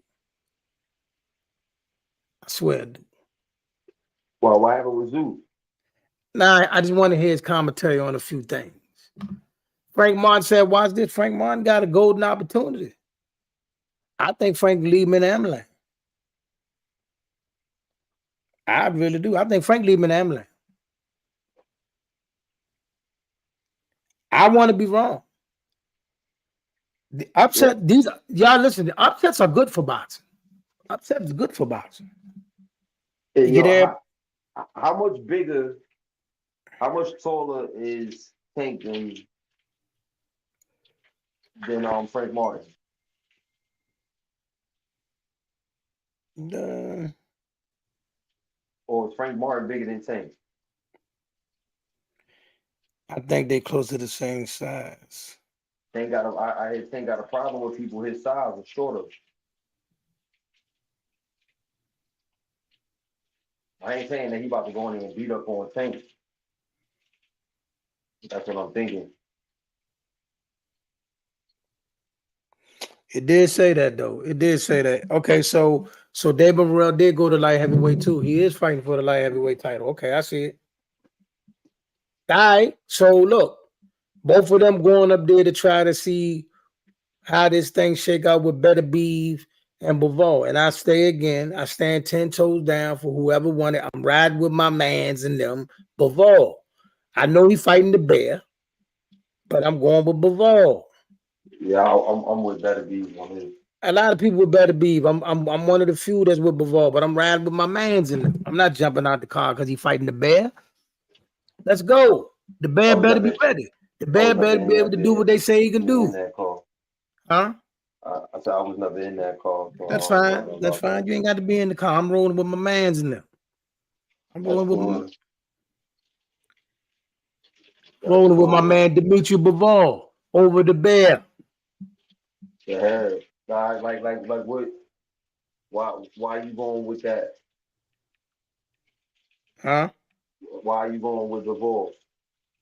Speaker 1: I swear I do.
Speaker 5: Well, what happened with Zeus?
Speaker 1: Nah, I just want to hear his commentary on a few things. Frank Martin said, watch this. Frank Martin got a golden opportunity. I think Frank leave him in the ambulance. I really do. I think Frank leave him in the ambulance. I want to be wrong. The upset, y'all listen, the upsets are good for boxing. Upset is good for boxing.
Speaker 5: How much bigger, how much taller is Tank than Frank Martin? Or is Frank Martin bigger than Tank?
Speaker 1: I think they close to the same size.
Speaker 5: I Tank got a problem with people his size or shorter. I ain't saying that he about to go in there and beat up on Tank. That's what I'm thinking.
Speaker 1: It did say that though. It did say that. Okay, so David Morrell did go to light heavyweight too. He is fighting for the light heavyweight title. Okay, I see it. All right. So look, both of them going up there to try to see how this thing shake out with Better Beef and Bivol. And I stand 10 toes down for whoever won it. I'm riding with my mans and them. Bivol. I know he's fighting the bear, but I'm going with Bivol.
Speaker 5: Yeah, I'm with Better Beef on his.
Speaker 1: A lot of people with Better Beef. I'm one of the few that's with Bivol, but I'm riding with my mans in them. I'm not jumping out the car because he's fighting the bear. Let's go. The bear better be ready. The bear better be able to do what they say he can do. Huh?
Speaker 5: I said I was never in that call. So
Speaker 1: that's fine. That's fine. You ain't got to be in the car. I'm rolling with my mans in there. I'm rolling with my man Dimitri Bivol over the bear.
Speaker 5: Yeah, like what? Why are you going with that?
Speaker 1: Huh?
Speaker 5: Why are you going with Bivol?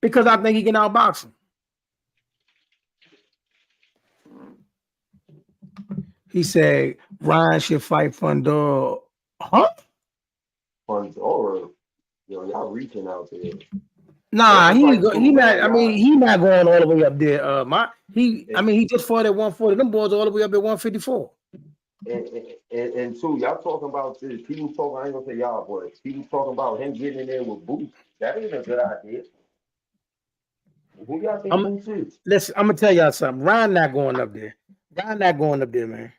Speaker 1: Because I think he can outbox him. He said Ryan should fight Fundora. Huh?
Speaker 5: Fundora? Yo, y'all reaching out there.
Speaker 1: Nah, he not. I mean, he not going all the way up there. He just fought at 140. Them boys all the way up at 154.
Speaker 5: And two, y'all talking about this. People talking, I ain't gonna say y'all, but people talking about him getting in there with Boots. That ain't a good idea. Who y'all think Boots is?
Speaker 1: Listen, I'm gonna tell y'all something. Ryan not going up there. Ryan not going up there, man.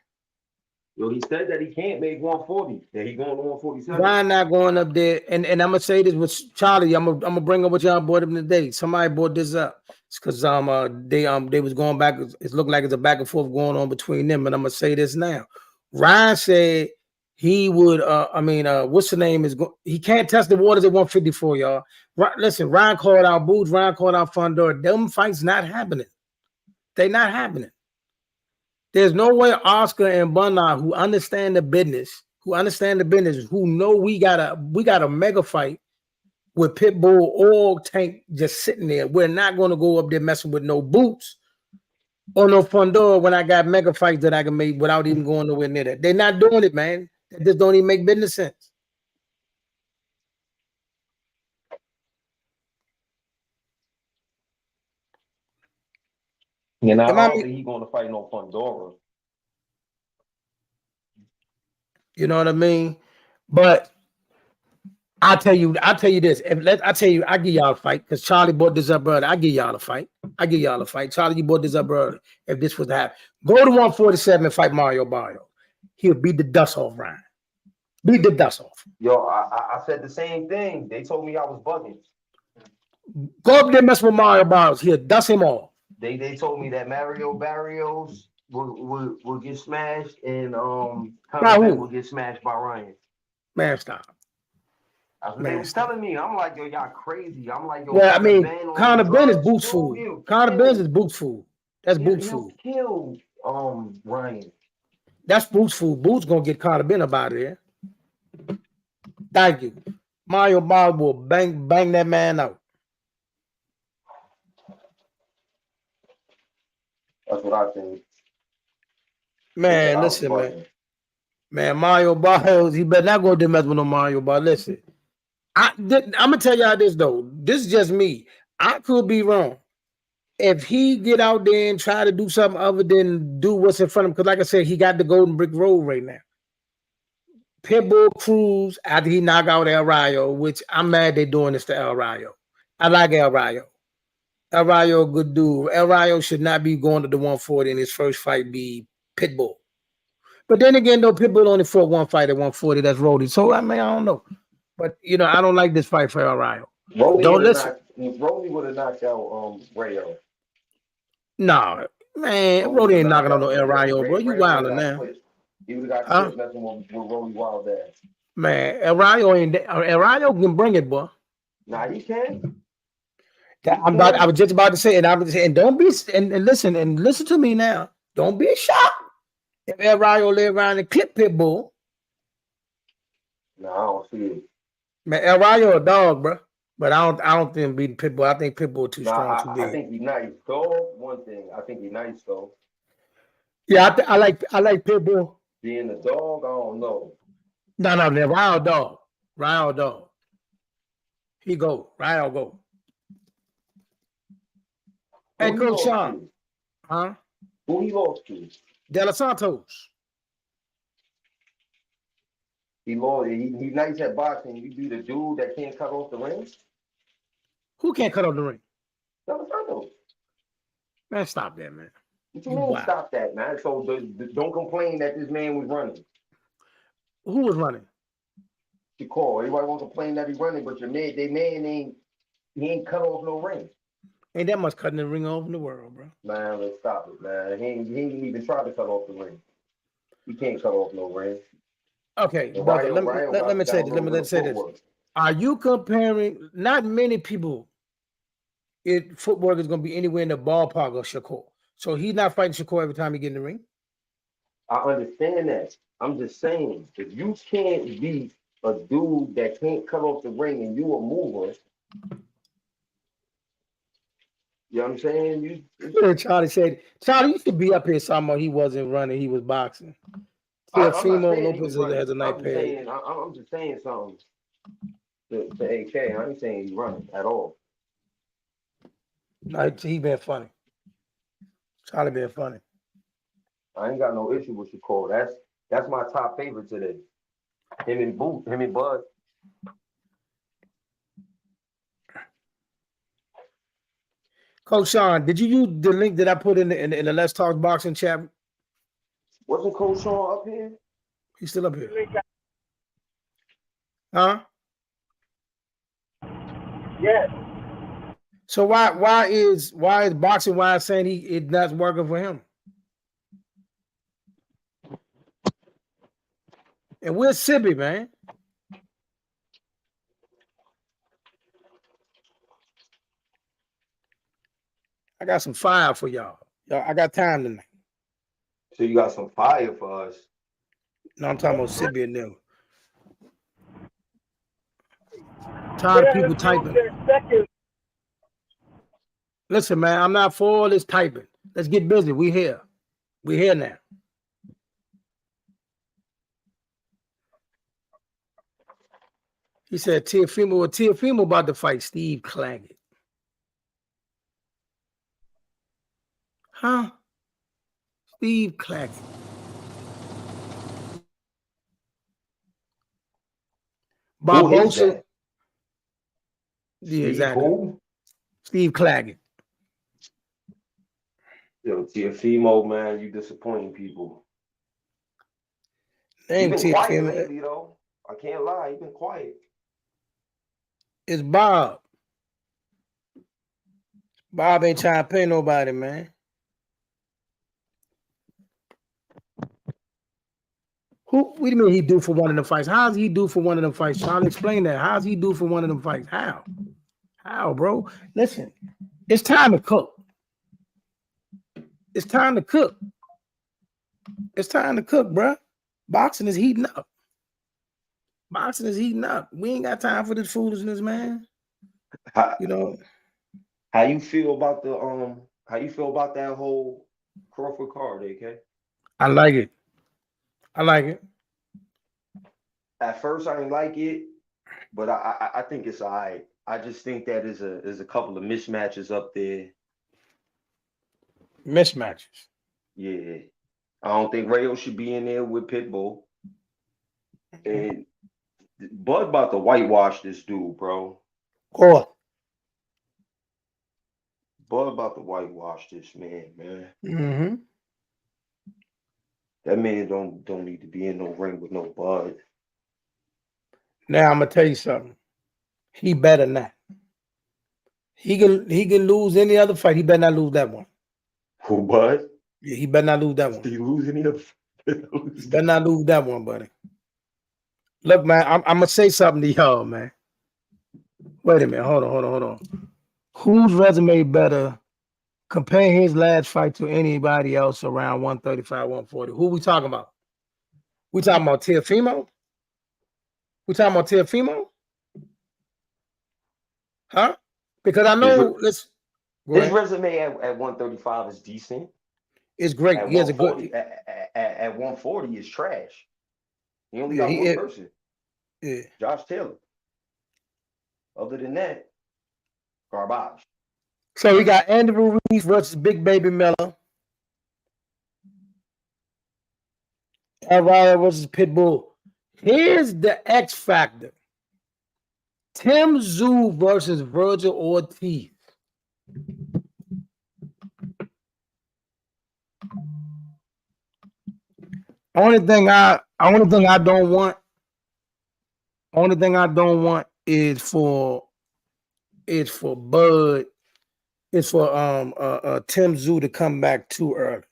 Speaker 5: Yo, he said that he can't make 140. That he going to 147.
Speaker 1: Ryan not going up there. And I'm gonna say this with Charlie. I'm gonna bring up what y'all brought him today. Somebody brought this up. It's because they was going back. It looked like it's a back and forth going on between them. And I'm gonna say this now. Ryan said he would. What's the name is? He can't test the waters at 154, y'all. Listen, Ryan called out Boots. Ryan called out Fondor. Them fights not happening. They not happening. There's no way Oscar and Bunna, who understand the business, who know we got a mega fight with Pitbull or Tank just sitting there. We're not going to go up there messing with no Boots or no Fondor when I got mega fights that I can make without even going nowhere near that. They're not doing it, man. That just don't even make business sense.
Speaker 5: And I don't think he's going to fight no Fondora.
Speaker 1: You know what I mean? But I tell you this. I give y'all a fight because Charlie brought this up earlier. I give y'all a fight. Charlie, you brought this up earlier. If this was to happen, go to 147 and fight Mario Barrio. He'll beat the dust off Ryan. Beat the dust off.
Speaker 5: Yo, I said the same thing. They told me I was bugging.
Speaker 1: Go up there and mess with Mario Barrios. He'll dust him off.
Speaker 5: They told me that Mario Barrios will get smashed and Conor will get smashed by Ryan.
Speaker 1: Man, stop.
Speaker 5: That's what they was telling me. I'm like, yo, y'all crazy. I'm like, yo.
Speaker 1: Well, I mean, Conor Ben is boots food. Conor Ben is boots food. That's boots food.
Speaker 5: Kill Ryan.
Speaker 1: That's boots food. Boots gonna get Conor Ben up out of there. Thank you. Mario Barrios will bang that man out.
Speaker 5: That's what I think.
Speaker 1: Man, listen, man. Man, Mario Barrios, he better not go to mess with no Mario Barrios. Listen, I'm gonna tell y'all this though. This is just me. I could be wrong. If he get out there and try to do something other than do what's in front of him, because like I said, he got the golden brick road right now. Pitbull Cruz after he knock out El Rayo, which I'm mad they're doing this to El Rayo. I like El Rayo. El Rayo, good dude. El Rayo should not be going to the 140 in his first fight be Pitbull. But then again, though, Pitbull only fought one fight at 140. That's Rody. So, I mean, I don't know. But, I don't like this fight for El Rayo.
Speaker 5: Rody would have knocked out Rayo.
Speaker 1: No, man. Rody ain't knocking on no El Rayo, bro. You wilding now.
Speaker 5: He would have got messing with Rody wild ass.
Speaker 1: Man, El Rayo can bring it, boy.
Speaker 5: Nah, he can.
Speaker 1: I was just about to say, and don't be and listen to me now. Don't be shocked if El Rayo live around and clip Pitbull.
Speaker 5: No, I don't see it.
Speaker 1: Man, El Rayo a dog, bro. But I don't think beating Pitbull. I think Pitbull too strong, too big.
Speaker 5: I think he's nice. Though one thing, I think he's nice though.
Speaker 1: Yeah, I like Pitbull.
Speaker 5: Being a dog, I don't know.
Speaker 1: No, they're Rayo dog. Rayo dog. He go. Rayo go. Hey, Coach Sean. Huh?
Speaker 5: Who he lost to?
Speaker 1: De Los Santos.
Speaker 5: He lost. He's nice at boxing. You be the dude that can't cut off the ring?
Speaker 1: Who can't cut off the ring?
Speaker 5: De Los Santos.
Speaker 1: Man, stop that, man.
Speaker 5: What you mean stop that, man? So don't complain that this man was running.
Speaker 1: Who was running?
Speaker 5: Shakur. Everybody won't complain that he's running, but they man ain't cut off no ring.
Speaker 1: Ain't that much cutting the ring off in the world, bro.
Speaker 5: Man, let's stop it, man. He ain't even tried to cut off the ring. He can't cut off no ring.
Speaker 1: Okay, brother, let me say this. Let me say this. Are you comparing? Not many people footwork is going to be anywhere in the ballpark of Shakur. So he's not fighting Shakur every time he get in the ring?
Speaker 5: I understand that. I'm just saying, if you can't beat a dude that can't cut off the ring and you a mover, you know what I'm saying?
Speaker 1: Charlie said, Charlie used to be up here talking about he wasn't running, he was boxing.
Speaker 5: Teofimo Lopez has a night pad. I'm just saying something to AK. I ain't saying he's running at all.
Speaker 1: No, he been funny. Charlie been funny.
Speaker 5: I ain't got no issue with Shakur. That's my top favorite today. Him and Bud.
Speaker 1: Coach Sean, did you use the link that I put in the Let's Talk boxing chat?
Speaker 5: Wasn't Coach Sean up here?
Speaker 1: He's still up here. Huh?
Speaker 7: Yes.
Speaker 1: So why is Boxing Wise saying it's not working for him? And where's Sibby, man? I got some fire for y'all. I got time tonight.
Speaker 5: So you got some fire for us.
Speaker 1: No, I'm talking about Sibby and them. Tired of people typing. Listen, man, I'm not for all this typing. Let's get busy. We here. We here now. He said Teofimo about to fight Steve Claggett. Huh? Steve Claggett. Barbosa. Yeah, exactly.
Speaker 5: Who?
Speaker 1: Steve Claggett.
Speaker 5: Yo, Teofimo, man, you disappointing people.
Speaker 1: Name
Speaker 5: You've been quiet
Speaker 1: Teofimo.
Speaker 5: lately, though. I can't lie. You've been quiet.
Speaker 1: It's Bob. Bob ain't trying to pay nobody, man. What do you mean he do for one of them fights? How's he do for one of them fights? Trying to explain that. How's he do for one of them fights? How? How, bro? Listen, it's time to cook. It's time to cook. It's time to cook, bro. Boxing is heating up. Boxing is heating up. We ain't got time for this foolishness, man.
Speaker 5: How you feel about how you feel about that whole Crawford card, AK?
Speaker 1: I like it. I like it.
Speaker 5: At first, I didn't like it, but I think it's all right. I just think that there's a couple of mismatches up there.
Speaker 1: Mismatches.
Speaker 5: Yeah. I don't think Rayo should be in there with Pitbull. And Bud about to whitewash this dude, bro.
Speaker 1: Or
Speaker 5: Bud about to whitewash this man.
Speaker 1: mm-hmm.
Speaker 5: That man don't need to be in no ring with no Bud.
Speaker 1: Now I'm gonna tell you something. He better not. He can lose any other fight. He better not lose that one.
Speaker 5: Who, Bud?
Speaker 1: Yeah, he better not lose that one.
Speaker 5: Did he lose any other?
Speaker 1: He better not lose that one, buddy. Look, man, I'm gonna say something to y'all, man. Wait a minute. Hold on. Whose resume better? Compare his last fight to anybody else around 135, 140. Who we talking about? We talking about Teofimo? We talking about Teofimo? Huh? Because I know
Speaker 5: his resume at 135 is decent.
Speaker 1: It's great.
Speaker 5: At
Speaker 1: He has a good
Speaker 5: at 140 is trash. He only got one person.
Speaker 1: Yeah.
Speaker 5: Josh Taylor. Other than that, garbage.
Speaker 1: So we got Andy Ruiz versus Big Baby Miller. Alvarado versus Pitbull. Here's the X factor. Tim Tszyu versus Virgil Ortiz. Only thing I don't want is for Bud. It's for Tim Tszyu to come back too early.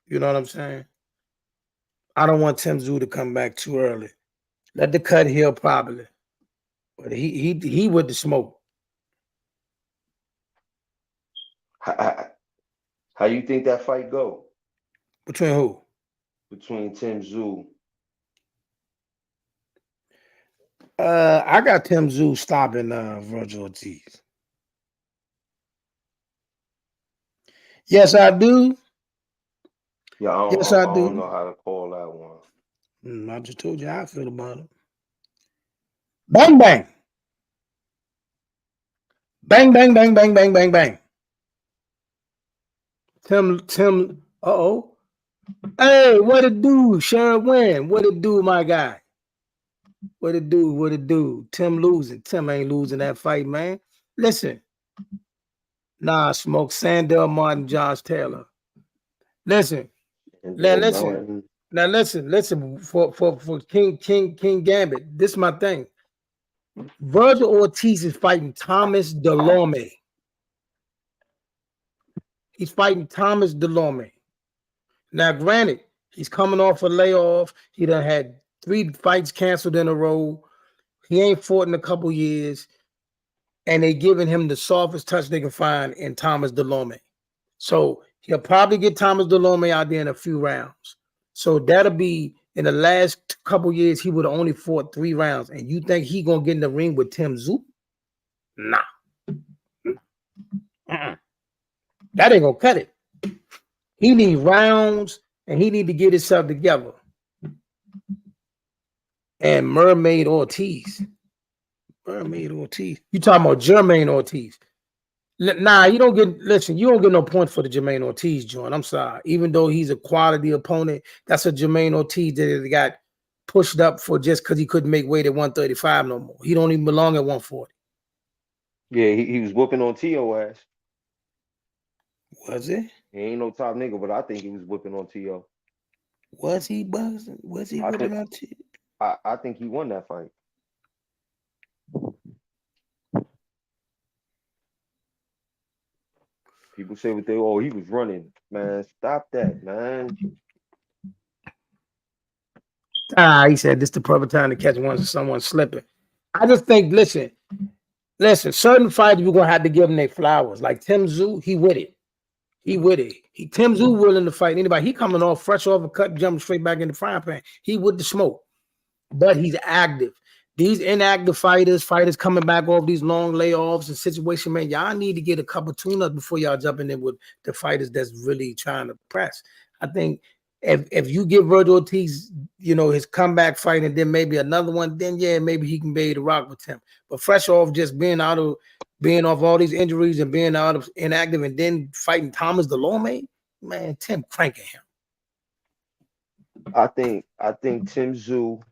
Speaker 1: You know what I'm saying? I don't want Tim Tszyu to come back too early. Let the cut heal properly. But he with the smoke.
Speaker 5: How you think that fight go?
Speaker 1: Between who?
Speaker 5: Between Tim Tszyu.
Speaker 1: I got Tim Tszyu stopping Virgil Ortiz. Yes, I do.
Speaker 5: Yeah, I don't know how to call that one.
Speaker 1: I just told you how I feel about it. Bang, bang. Bang, bang, bang, bang, bang, bang, bang. Tim, uh-oh. Hey, what it do? Sure win. What it do, my guy? What it do? What it do? Tim losing. Tim ain't losing that fight, man. Listen. Nah, smoke Sandell Martin, Josh Taylor. Listen.
Speaker 5: And
Speaker 1: Now
Speaker 5: Bill
Speaker 1: listen.
Speaker 5: Martin.
Speaker 1: Now listen. For King Gambit. This is my thing. Virgil Ortiz is fighting Thomas Delorme. He's fighting Thomas Delorme. Now, granted, he's coming off a layoff. He done had 3 fights canceled in a row. He ain't fought in a couple years. And they giving him the softest touch they can find in Thomas Delorme. So he'll probably get Thomas Delorme out there in a few rounds. So that'll be in the last couple years, he would have only fought 3 rounds. And you think he gonna get in the ring with Tim Tszyu? Nah. That ain't gonna cut it. He need rounds and he need to get himself together. And Mermaid Ortiz. Mermaid Ortiz. You talking about Jermaine Ortiz? Nah, you don't get. Listen, you don't get no points for the Jermaine Ortiz joint. I'm sorry. Even though he's a quality opponent, that's a Jermaine Ortiz that got pushed up for just because he couldn't make weight at 135 no more. He don't even belong at 140.
Speaker 5: Yeah, he was whooping on T.O. ass.
Speaker 1: Was it?
Speaker 5: He ain't no top nigga, but I think he was whipping on T.O.
Speaker 1: Was he buzzing? Was he whipping on T?
Speaker 5: I think he won that fight. People say what they he was running. Man, stop that, man.
Speaker 1: He said this is the perfect time to catch someone slipping. I just think, listen, certain fighters we're gonna have to give them their flowers. Like Tim Tszyu, he with it. Tim Tszyu willing to fight anybody. He coming off fresh off a cut, jumping straight back in the frying pan. He with the smoke, but he's active. These inactive fighters coming back off these long layoffs and situation, man, y'all need to get a couple tune-ups before y'all jumping in with the fighters that's really trying to press. I think if you give Virgil Ortiz, his comeback fight and then maybe another one, then yeah, maybe he can be able to rock with him. But fresh off just being off all these injuries and being out of inactive and then fighting Thomas Delorme, man, Tim cranking him.
Speaker 5: I think Tim Tszyu.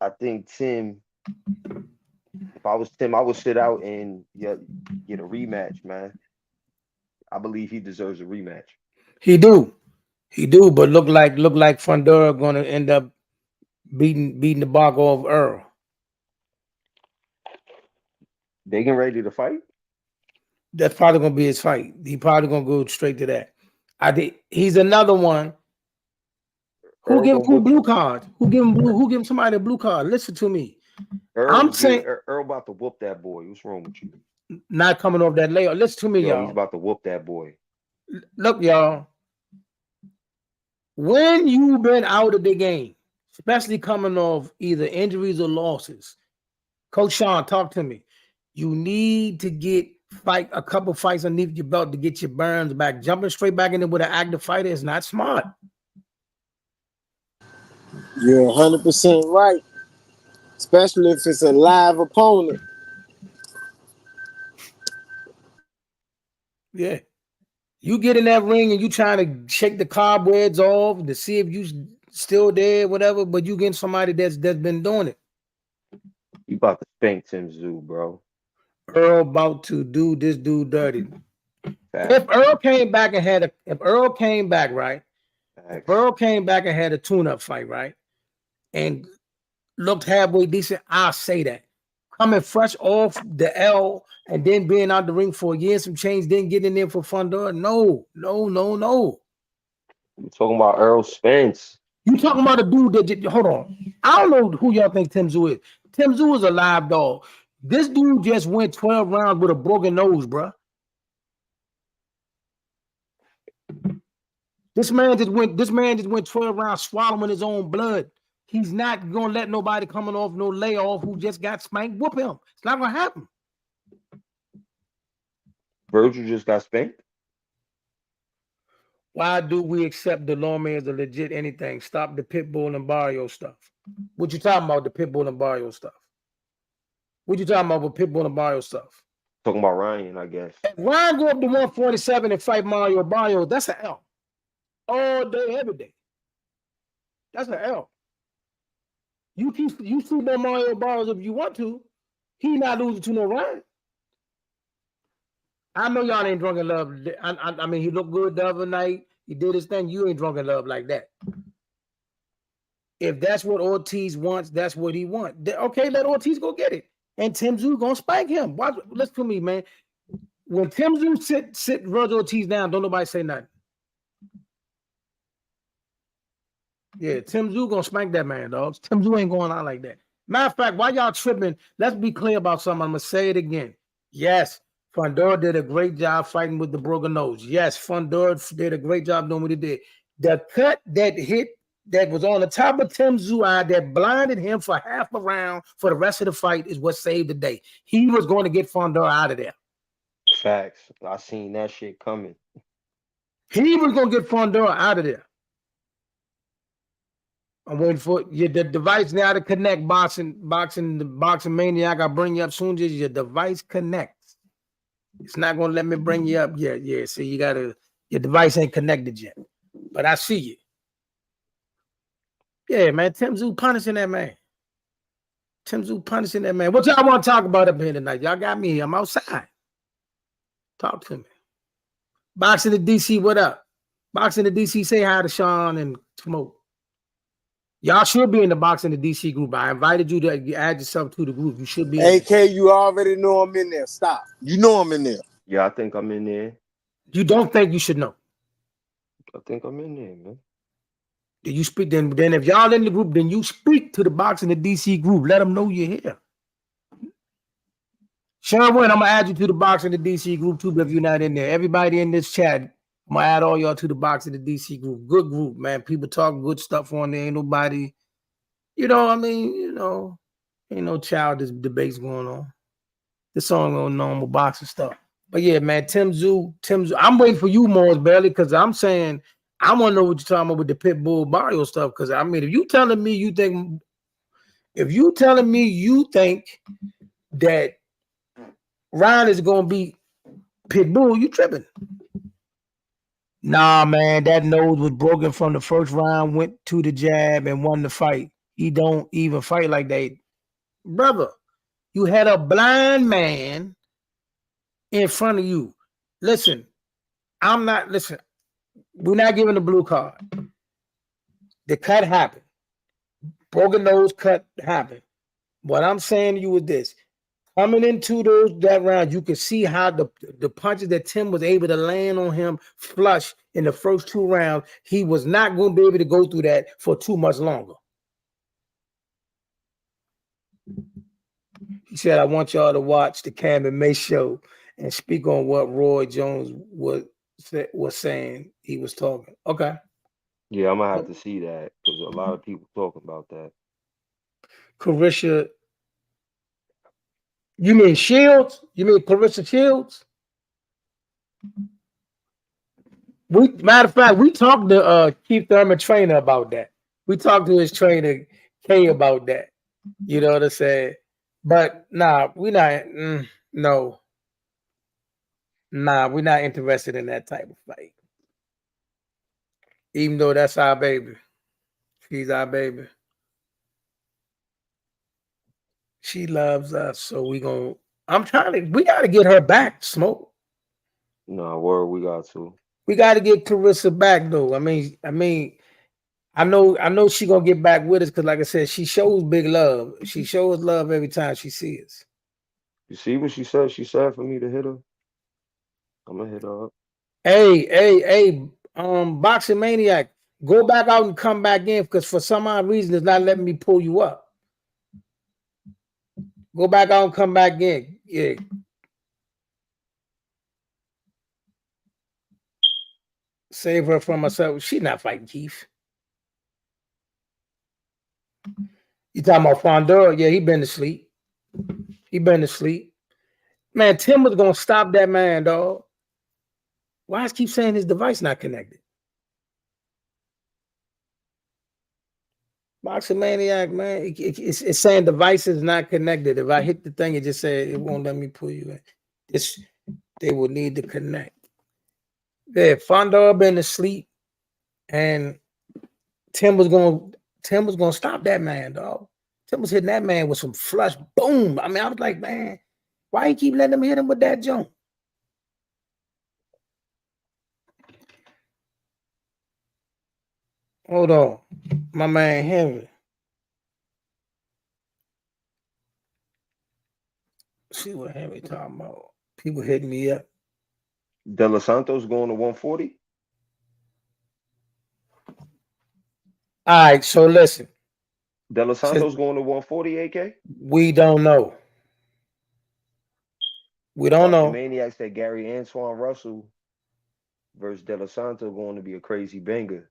Speaker 5: I think Tim. If I was Tim, I would sit out and get a rematch, man. I believe he deserves a rematch.
Speaker 1: He do, but look like Fundora gonna end up beating the bark off Earl.
Speaker 5: They getting ready to fight?
Speaker 1: That's probably gonna be his fight. He probably gonna go straight to that. I think he's another one. Who give blue cards? Who give somebody a blue card? Listen to me. I'm saying
Speaker 5: Earl about to whoop that boy. What's wrong with you?
Speaker 1: Not coming off that layoff. Listen to me, y'all.
Speaker 5: He's about to whoop that boy.
Speaker 1: Look, y'all. When you've been out of the game, especially coming off either injuries or losses, Coach Sean, talk to me. You need to get a couple fights underneath your belt to get your burns back. Jumping straight back in there with an active fighter is not smart.
Speaker 6: You're 100% right, especially if it's a live opponent.
Speaker 1: Yeah. You get in that ring and you trying to shake the cobwebs off to see if you still there, whatever, but you getting somebody that's been doing it.
Speaker 5: You about to spank Tim Tszyu, bro.
Speaker 1: Earl about to do this dude dirty. If Earl came back and had if Earl came back and had a tune-up fight, right? And looked halfway decent, I'll say that. Coming fresh off the L and then being out the ring for a year, some change, then getting in there for Fundora. No.
Speaker 5: You're talking about Earl Spence.
Speaker 1: You talking about a dude that hold on. I don't know who y'all think Tim Tszyu is. Tim Tszyu is a live dog. This dude just went 12 rounds with a broken nose, bro. This man just went 12 rounds swallowing his own blood. He's not gonna let nobody coming off no layoff who just got spanked whoop him. It's not gonna happen.
Speaker 5: Virgil just got spanked.
Speaker 1: Why do we accept Delorme as a legit anything? Stop the Pitbull and Barrio stuff. What you talking about, the Pitbull and Barrio stuff? What you talking about with Pitbull and Barrio stuff?
Speaker 5: Talking about Ryan, I guess.
Speaker 1: If Ryan go up to 147 and fight Mario Barrio, that's an L. all day, every day. That's an L. You sleep on Mario Barnes if you want to. He not losing to no Ryan. I know y'all ain't drunk in love. I mean, he looked good the other night. He did his thing. You ain't drunk in love like that. If that's what Ortiz wants, that's what he wants. Okay, let Ortiz go get it. And Tim Zoo gonna spike him. Watch, listen to me, man. When Tim Zoo sit Roger Ortiz down, don't nobody say nothing. Yeah, Tim Zoo gonna spank that man, dogs. Tim Zoo ain't going out like that. Matter of fact, why y'all tripping? Let's be clear about something. I'm gonna say it again. Yes, Fundora did a great job fighting with the broken nose. Yes, Fundora did a great job doing what he did. The cut that hit that was on the top of Tim Zoo eye that blinded him for half a round for the rest of the fight is what saved the day. He was going to get Fundora out of there.
Speaker 5: Facts. I seen that shit coming.
Speaker 1: He was going to get Fundora out of there. I'm waiting for the device now to connect. Boxing maniac. I'll bring you up soon as your device connects. It's not going to let me bring you up yet. Yeah, see, your device ain't connected yet. But I see you. Yeah, man. Tim Zoo punishing that man. What y'all want to talk about up here tonight? Y'all got me. I'm outside. Talk to me. Boxing the DC, what up? Boxing the DC, say hi to Sean and Smoke. Y'all should be in the Boxing the DC group. I invited you to add yourself to the group. You should be.
Speaker 6: AK, you already know I'm in there. Stop. You know I'm in there.
Speaker 5: Yeah, I think I'm in there.
Speaker 1: You don't think you should know?
Speaker 5: I think I'm in there, man.
Speaker 1: Did you speak? Then if y'all in the group, then you speak to the Boxing the DC group. Let them know you're here. Sean Wynn, I'm gonna add you to the Boxing the DC group too, but if you're not in there, everybody in this chat, I'm gonna add all y'all to the Boxing the DC group. Good group, man. People talk good stuff on there. Ain't nobody, you know what I mean? You know, ain't no childish debates going on. This song on normal boxing stuff. But yeah, man, Tim Zoo. I'm waiting for you, Morris Bailey, because I'm saying I want to know what you're talking about with the Pitbull Barrio stuff. Because I mean, if you telling me you think that Ryan is gonna beat Pitbull, you tripping. Nah, man, that nose was broken from the first round, went to the jab and won the fight. He don't even fight like that. Brother, you had a blind man in front of you. Listen, we're not giving the blue card. The cut happened. Broken nose cut happened. What I'm saying to you is this. Coming into that round, you can see how the punches that Tim was able to land on him flush in the first two rounds. He was not going to be able to go through that for too much longer. He said, I want y'all to watch the Cam and May show and speak on what Roy Jones was saying. He was talking. Okay.
Speaker 5: Yeah, I'm gonna have to see that because a lot of people talking about that.
Speaker 1: Carisha. You mean Shields? You mean Clarissa Shields? Matter of fact, we talked to Keith Thurman trainer about that. We talked to his trainer Kay about that. You know what I'm saying? But nah, we're not. No. Nah, we're not interested in that type of fight. Even though that's our baby. She's our baby. She loves us, so we gotta get her back, Smoke.
Speaker 5: No, word, we got to.
Speaker 1: We gotta get Clarissa back though. I mean, I know she gonna get back with us because, like I said, she shows big love. She shows love every time she sees us.
Speaker 5: You see what she said? She said for me to hit her. I'm gonna hit her up.
Speaker 1: Hey, Boxing Maniac, go back out and come back in because for some odd reason it's not letting me pull you up. Go back out and come back in. Yeah. Save her from herself. She's not fighting Keith. You talking about Fondor? Yeah, he been to sleep. Man, Tim was gonna stop that man, dog. Why does keep saying his device not connected? Boxing Maniac, man, it's saying device is not connected. If I hit the thing, it just said it won't let me pull you in. They will need to connect. Yeah, Fondor been asleep. And Tim was gonna stop that man, dog. Tim was hitting that man with some flush, boom. I mean, I was like, man, why you keep letting him hit him with that jump? Hold on, my man Henry. See what Henry talking about? People hitting me up.
Speaker 5: De Los Santos going to 140.
Speaker 1: All right, so listen.
Speaker 5: De Los Santos going to 140, AK?
Speaker 1: We don't know. We don't know.
Speaker 5: Maniac said Gary Antoine Russell versus De Los Santos going to be a crazy banger.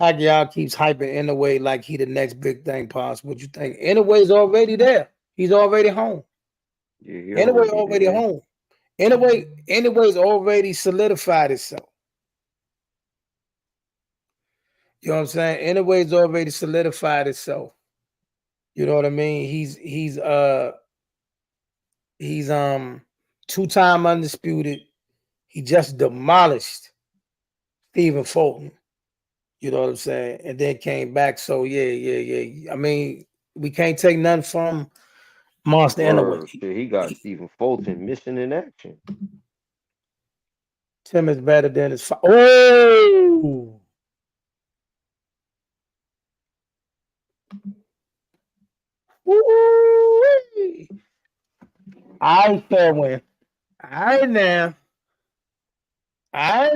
Speaker 1: Pacquiao keeps hyping in a way like he the next big thing possible. What you think? Anyway's already there. He's already home.
Speaker 5: Yeah,
Speaker 1: Anyway, already home. Anyways already solidified itself. You know what I'm saying? Anyways already solidified itself. You know what I mean? He's two-time undisputed. He just demolished Stephen Fulton. You know what I'm saying? And then came back. So yeah. I mean, we can't take nothing from Monster anyway.
Speaker 5: He got Stephen Fulton missing in action.
Speaker 1: Tim is better than his Oh! Woo-wee. I fair win. I now. I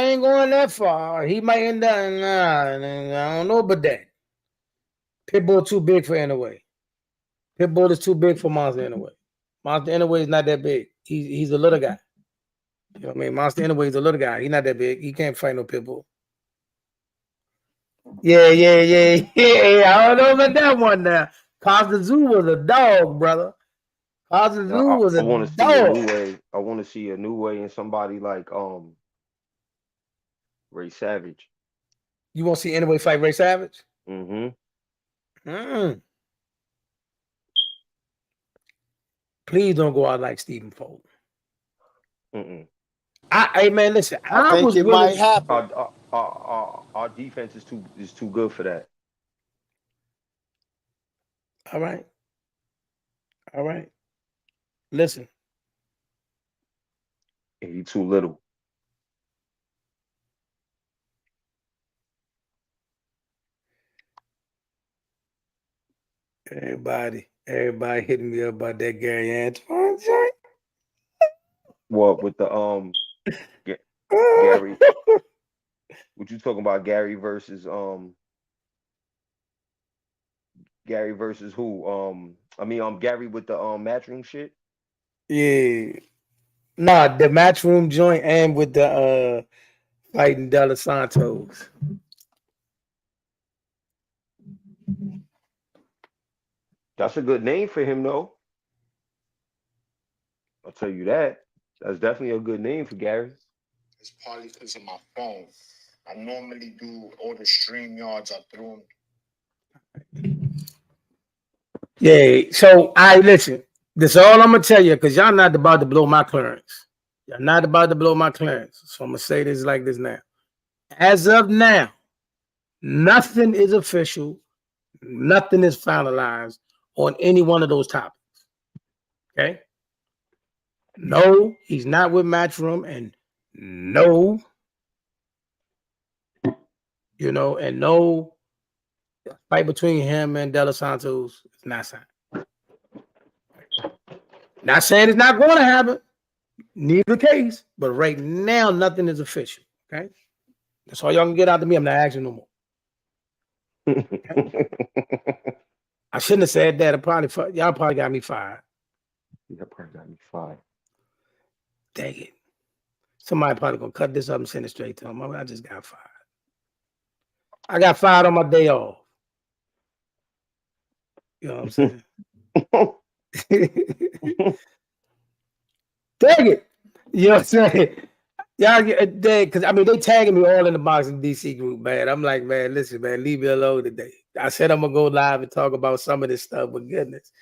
Speaker 1: ain't going that far. He might end up. I don't know about that. Pitbull too big for anyway. Pitbull is too big for Monster anyway. Monster anyway is not that big. He's a little guy. You know what I mean? Monster anyway is a little guy. He's not that big. He can't fight no Pitbull. Yeah. I don't know about that one now. Costa Zoo was a dog, brother. Costa Zoo was a dog.
Speaker 5: I want to see a new way in somebody like Ray Savage.
Speaker 1: You want to see anyway fight Ray Savage?
Speaker 5: Mm-hmm.
Speaker 1: Please don't go out like Stephen Fulton.
Speaker 5: Mm-mm.
Speaker 1: Hey man, listen.
Speaker 6: I think it might happen.
Speaker 5: Our defense is too good for that.
Speaker 1: All right. Listen.
Speaker 5: And he's too little.
Speaker 1: Everybody hitting me up about that Gary Antoine joint.
Speaker 5: What with the Gary? What you talking about? Gary versus who? Gary with the matchroom shit.
Speaker 1: Yeah. Nah, the matchroom joint and with the fighting De Los Santos.
Speaker 5: That's a good name for him, though. I'll tell you that. That's definitely a good name for Gary.
Speaker 7: It's probably because of my phone. I normally do all the stream yards I threw them.
Speaker 1: Yeah, so I listen. This is all I'm gonna tell you because y'all not about to blow my clearance. Y'all not about to blow my clearance. So I'm gonna say this like this now. As of now, nothing is official, nothing is finalized on any one of those topics. Okay. No, he's not with Matchroom, and no, and no fight between him and De Los Santos is not signed. Not saying it's not going to happen, neither case, but right now nothing is official. Okay, that's all y'all can get out of me. I'm not asking no more. Okay? I shouldn't have said that. Y'all probably got me fired.
Speaker 5: Y'all probably got me fired.
Speaker 1: Dang it. Somebody probably gonna cut this up and send it straight to him. I just got fired. I got fired on my day off. You know what I'm saying? Dang it. You know what I'm saying? Y'all get because they tagging me all in the Boxing DC group, man. I'm like, man, listen, man, leave me alone today. I said I'm gonna go live and talk about some of this stuff, but goodness.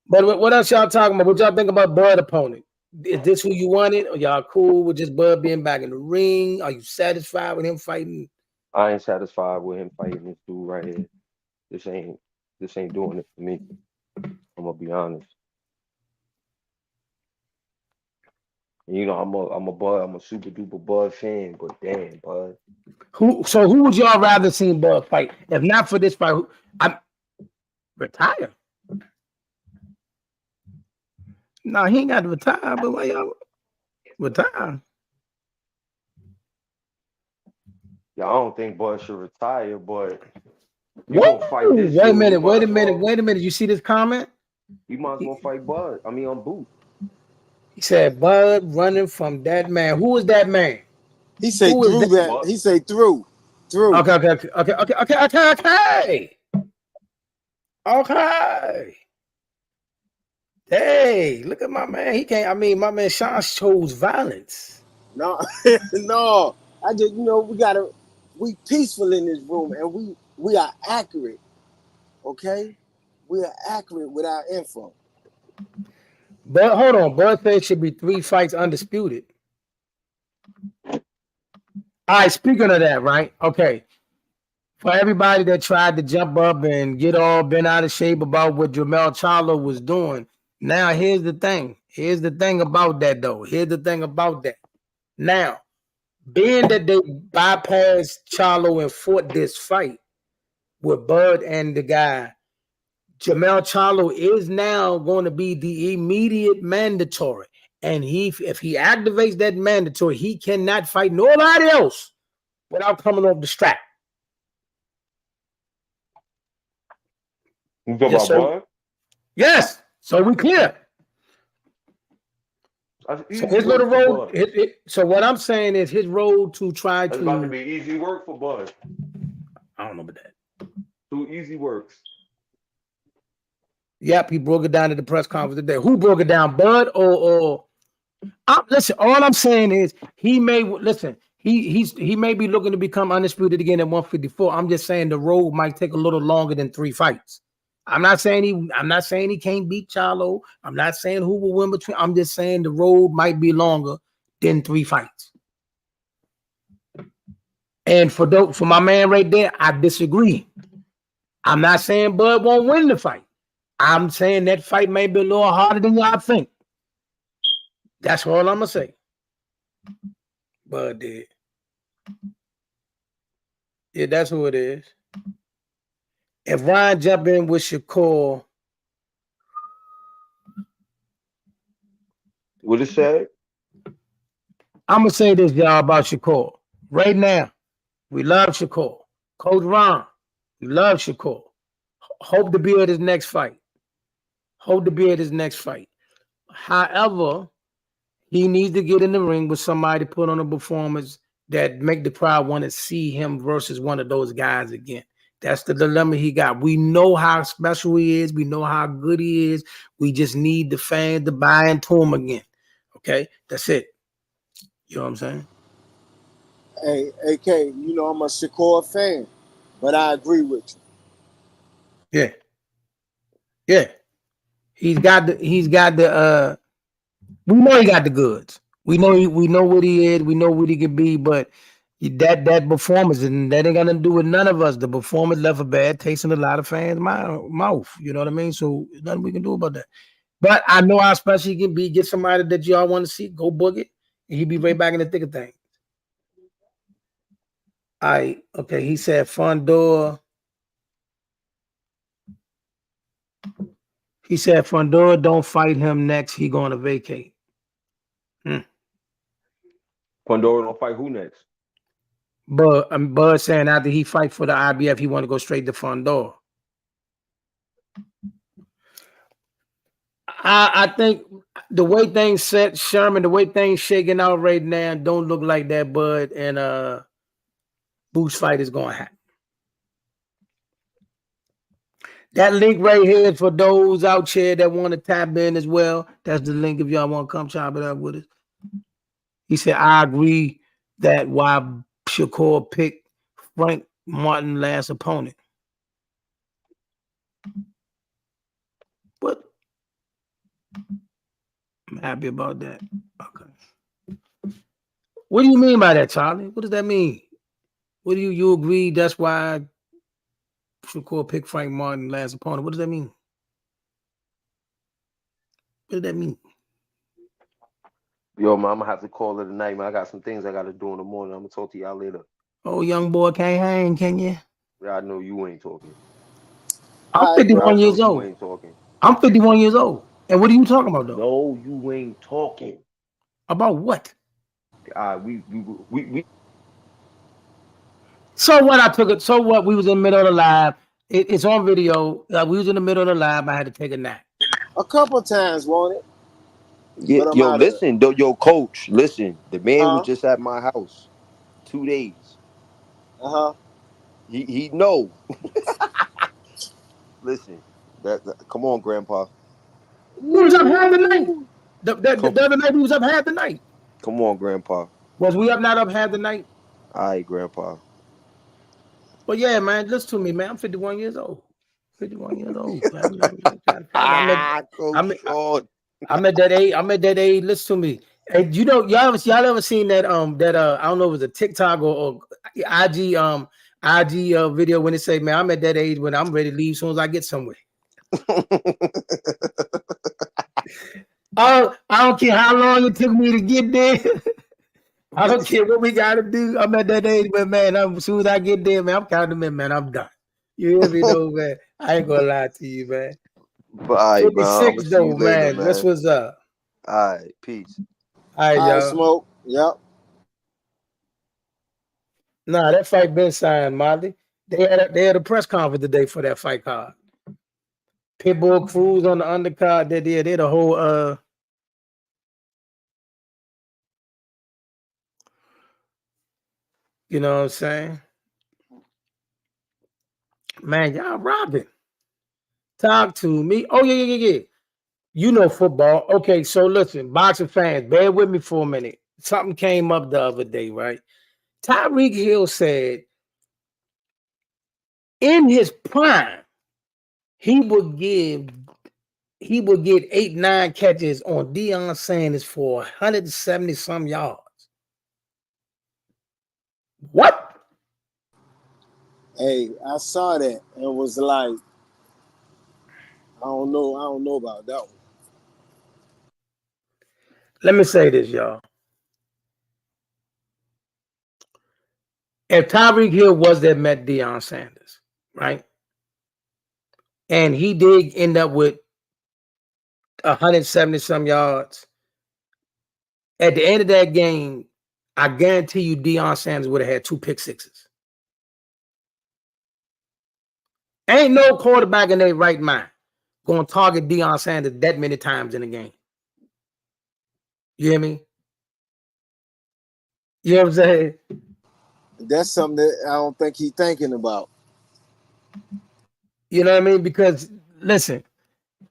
Speaker 1: But what else y'all talking about? What y'all think about Boyd opponent? Is this who you wanted? Or y'all cool with just Bud being back in the ring? Are you satisfied with him fighting?
Speaker 5: I ain't satisfied with him fighting this dude right here. This ain't doing it for me. I'm gonna be honest. You know, I'm a super duper Bud fan, but damn, Bud.
Speaker 1: Who would y'all rather see Bud fight? If not for this fight, I'm retire. No, he ain't got to retire, but why y'all retire?
Speaker 5: Yeah, I don't think Bud should retire, but you
Speaker 1: What?
Speaker 5: gonna fight this
Speaker 1: Wait a
Speaker 5: dude,
Speaker 1: minute,
Speaker 5: you might
Speaker 1: wait a
Speaker 5: as
Speaker 1: minute,
Speaker 5: well,
Speaker 1: wait a minute. You see this comment?
Speaker 5: you might as well fight Bud. I mean, on Booth.
Speaker 1: He said Bud running from that man. Who is that man?
Speaker 6: He say
Speaker 1: Who is
Speaker 6: through
Speaker 1: that?
Speaker 6: that.
Speaker 5: Bud.
Speaker 6: He say through.
Speaker 1: Okay. Hey, look at my man. He can't. I mean, my man Sean chose violence.
Speaker 6: No, no. I just we peaceful in this room and we are accurate. Okay? We are accurate with our info.
Speaker 1: But hold on, Bud said it should be 3 fights undisputed. All right, speaking of that, right? Okay. For everybody that tried to jump up and get all bent out of shape about what Jermell Charlo was doing, now here's the thing. Here's the thing about that, though. Here's the thing about that. Now, being that they bypassed Charlo and fought this fight with Bud and the guy, Jermell Charlo is now going to be the immediate mandatory. And if he activates that mandatory, he cannot fight nobody else without coming off the strap.
Speaker 5: You talking
Speaker 1: Yes,
Speaker 5: about
Speaker 1: sir.
Speaker 5: Bud?
Speaker 1: Yes. So we clear.
Speaker 5: That's
Speaker 1: So
Speaker 5: easy
Speaker 1: his
Speaker 5: work
Speaker 1: little
Speaker 5: for
Speaker 1: road.
Speaker 5: Bud.
Speaker 1: So what I'm saying is his road to try
Speaker 5: That's about to
Speaker 1: to.
Speaker 5: be easy work for Bud.
Speaker 1: I don't know about that.
Speaker 5: 2 easy works.
Speaker 1: Yep, he broke it down at the press conference today. Who broke it down, Bud or? Listen, all I'm saying is he may listen. He may be looking to become undisputed again at 154. I'm just saying the road might take a little longer than 3 fights. I'm not saying he can't beat Charlo. I'm not saying who will win between. I'm just saying the road might be longer than 3 fights. And for my man right there, I disagree. I'm not saying Bud won't win the fight. I'm saying that fight may be a little harder than y'all think. That's all I'm gonna say. Bud did. Yeah, that's who it is. If Ryan jump in with Shakur,
Speaker 5: What it say?
Speaker 1: I'm gonna say this, y'all, about Shakur. Right now, we love Shakur. Coach Ron, we love Shakur. Hope to be at his next fight. However, he needs to get in the ring with somebody, put on a performance that make the crowd want to see him versus one of those guys again. That's the dilemma he got. We know how special he is. We know how good he is. We just need the fans to buy into him again. Okay? That's it. You know what I'm saying?
Speaker 6: Hey, AK, you know I'm a Shakur fan, but I agree with you.
Speaker 1: Yeah. Yeah. He's got the we know he got the goods. We know what he is, we know what he can be, but that performance, and that ain't got nothing to do with none of us. The performance left a bad taste in a lot of fans' mouth. You know what I mean? So there's nothing we can do about that. But I know how special he can be. Get somebody that y'all want to see, go book it, and he'll be right back in the thick of things. All right, okay. He said Fondor. He said Fondor don't fight him next. He going to vacate.
Speaker 5: Pandora don't fight who next?
Speaker 1: But Bud saying after he fight for the IBF, he want to go straight to Fondor. I think the way things set, Sherman, the way things shaking out right now, don't look like that Bud and Boots fight is going to happen. That link right here is for those out here that want to tap in as well. That's the link if y'all want to come chop it up with us. He said, I agree that why Shakur picked Frank Martin last opponent. What? Man. Happy about that. Okay. What do you mean by that, Charlie? What does that mean? What do you agree that's why Shakur picked Frank Martin last opponent? What does that mean? What does that mean?
Speaker 8: Yo, man, I'm gonna have to call it a night, man. I got some things I gotta do in the morning. I'm gonna talk to y'all later.
Speaker 1: Oh, young boy can't hang, can you?
Speaker 8: Yeah, I know you ain't talking.
Speaker 1: I'm
Speaker 6: All right,
Speaker 1: 51
Speaker 6: bro.
Speaker 1: years
Speaker 8: You
Speaker 1: old.
Speaker 8: ain't talking.
Speaker 1: I'm 51 years old. And what are you talking about, though?
Speaker 8: No, you ain't talking.
Speaker 1: About what?
Speaker 8: We
Speaker 1: So what? I took it. So what? We was in the middle of the live. It's on video. We was in the middle of the live. I had to take a nap.
Speaker 6: A couple times, won't it?
Speaker 8: Yeah,
Speaker 6: But I'm
Speaker 8: yo,
Speaker 6: out of it.
Speaker 8: listen, yo, coach, listen. The man was
Speaker 6: Huh?
Speaker 8: just at my house 2 days.
Speaker 6: Uh-huh.
Speaker 8: He know. Listen, come on, Grandpa.
Speaker 1: We was up half the night.
Speaker 8: Come,
Speaker 1: The other night we was up half the night.
Speaker 8: come on, Grandpa.
Speaker 1: Was we up not up half the night?
Speaker 8: All right, Grandpa.
Speaker 1: Well, yeah, man. Listen to me, man. I'm 51 years old. 51 years old. I'm at that age. I'm at that age. Listen to me. Hey, you know, y'all ever seen that I don't know if it was a TikTok or IG video when it say, man, I'm at that age when I'm ready to leave as soon as I get somewhere. I don't care how long it took me to get there. I don't care what we gotta do. I'm at that age, but man, as soon as I get there, man, I'm counting them in, man. I'm done. You hear me though, man? I ain't gonna lie to you, man.
Speaker 8: But all right, man. I'm
Speaker 1: 56
Speaker 8: gonna see
Speaker 1: though,
Speaker 8: you later,
Speaker 1: man.
Speaker 8: man.
Speaker 1: That's what's up.
Speaker 8: All right, peace.
Speaker 1: All right,
Speaker 6: All right,
Speaker 1: y'all.
Speaker 6: Smoke. Yep.
Speaker 1: Nah, that fight been signed, Molly. They had a press conference today for that fight card. Pitbull Cruz on the undercard. They did a whole you know what I'm saying? Man, y'all robbing. Talk to me. Oh, yeah. You know football. Okay, so listen, boxing fans, bear with me for a minute. Something came up the other day, right? Tyreek Hill said in his prime, he would get 8-9 catches on Deion Sanders for 170 some yards. What?
Speaker 6: Hey, I saw that and was like, I don't know about that one.
Speaker 1: Let me say this, y'all. If Tyreek Hill was that met Deion Sanders, right? And he did end up with 170 some yards. At the end of that game, I guarantee you Deion Sanders would have had 2 pick sixes. Ain't no quarterback in their right mind going to target Deion Sanders that many times in a game. You hear me? You know what I'm saying?
Speaker 6: That's something that I don't think he's thinking about.
Speaker 1: You know what I mean? Because listen,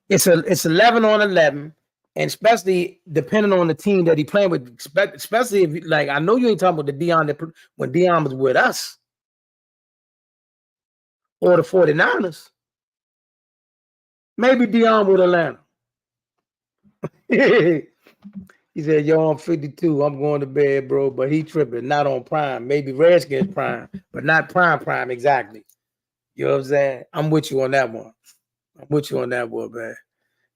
Speaker 1: it's 11 on 11, and especially depending on the team that he playing with, especially if like I know you ain't talking about the Deion when Deion was with us or the 49ers. Maybe Deion with Atlanta. He said, yo, I'm 52. I'm going to bed, bro. But he tripping, not on prime. Maybe Redskins prime, but not prime exactly. You know what I'm saying? I'm with you on that one. I'm with you on that one, man.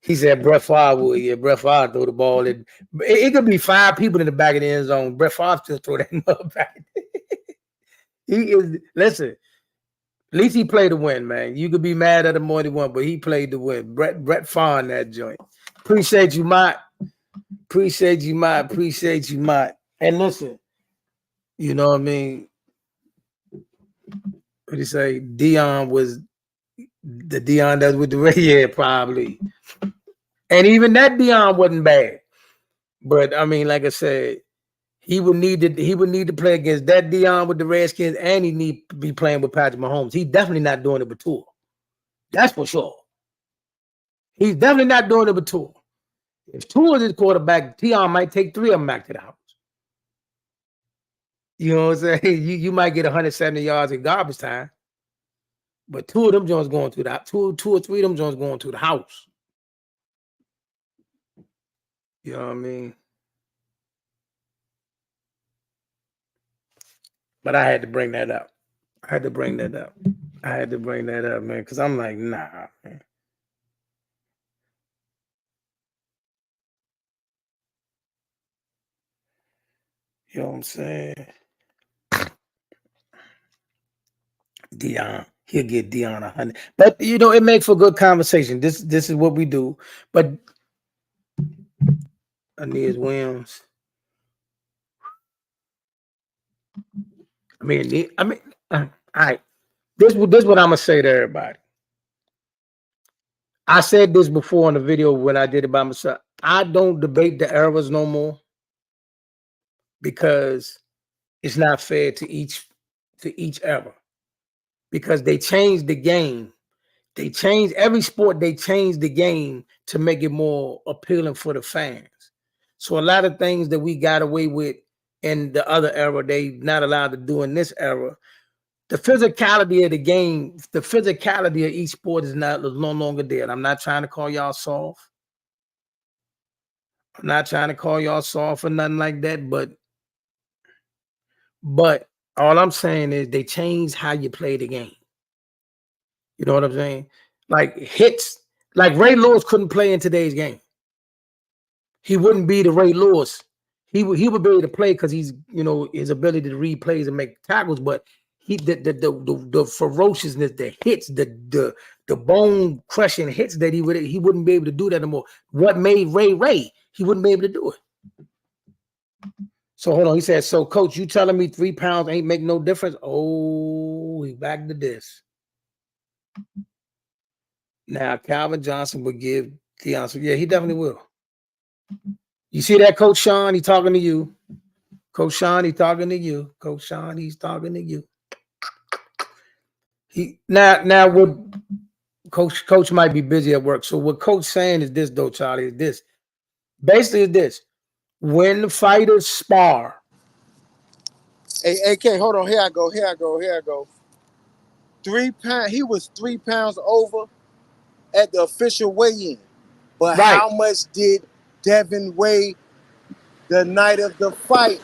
Speaker 1: He said Brett Favre would. Yeah, Brett Favre throw the ball in. It could be 5 people in the back of the end zone. Brett Favre still throw that mug back. He is, listen, at least he played to win, man. You could be mad at him more than one, but he played to win. Brett Favre in that joint. Appreciate you, Mike. Appreciate you, Mike. And listen, you know what I mean? What do you say? Deion was the Deion that was with the Ray, yeah, probably. And even that Deion wasn't bad. But I mean, like I said, he would need to play against that Deion with the Redskins, and he need to be playing with Patrick Mahomes. He's definitely not doing it with Tua. That's for sure. He's definitely not doing it with Tua. If Tua is his quarterback, Deion might take 3 of them back to the house. You know what I'm saying? You might get 170 yards in garbage time, but 2 of them Jones going to the 2 or 3 of them Jones going to the house. You know what I mean? But I had to bring that up. I had to bring that up, man, because I'm like, nah, man. You know what I'm saying? Deion, he'll get Deion 100. But you know, it makes for good conversation. This is what we do. But Aeneas Williams. All right. This is what I'm gonna say to everybody. I said this before in the video when I did it by myself. I don't debate the eras no more because it's not fair to each era. Because they changed the game. They changed every sport, they changed the game to make it more appealing for the fans. So a lot of things that we got away with in the other era, they not allowed to do in this era. The physicality of the game, the physicality of each sport is no longer there. And I'm not trying to call y'all soft. I'm not trying to call y'all soft or nothing like that, but all I'm saying is they changed how you play the game. You know what I'm saying? Like hits, like Ray Lewis couldn't play in today's game. He wouldn't be the Ray Lewis. He would be able to play because he's, you know, his ability to read plays and make tackles, but the ferociousness, the hits, the bone crushing hits that he wouldn't be able to do that anymore. What made Ray? He wouldn't be able to do it. So hold on, he said, so coach, you telling me 3 pounds ain't make no difference? Oh, he back to this. Now Calvin Johnson would give Deion. So yeah, he definitely will. You see that, Coach Sean? He talking to you. Coach Sean, he talking to you. Coach Sean, he's talking to you. He now what Coach might be busy at work. So what Coach saying is this, though, Charlie, is this. Basically, is this. When the fighters spar.
Speaker 6: Hey, AK, hold on. Here I go. 3 pounds. He was 3 pounds over at the official weigh-in. But
Speaker 1: right.
Speaker 6: How much did Devin weigh the night of the fight?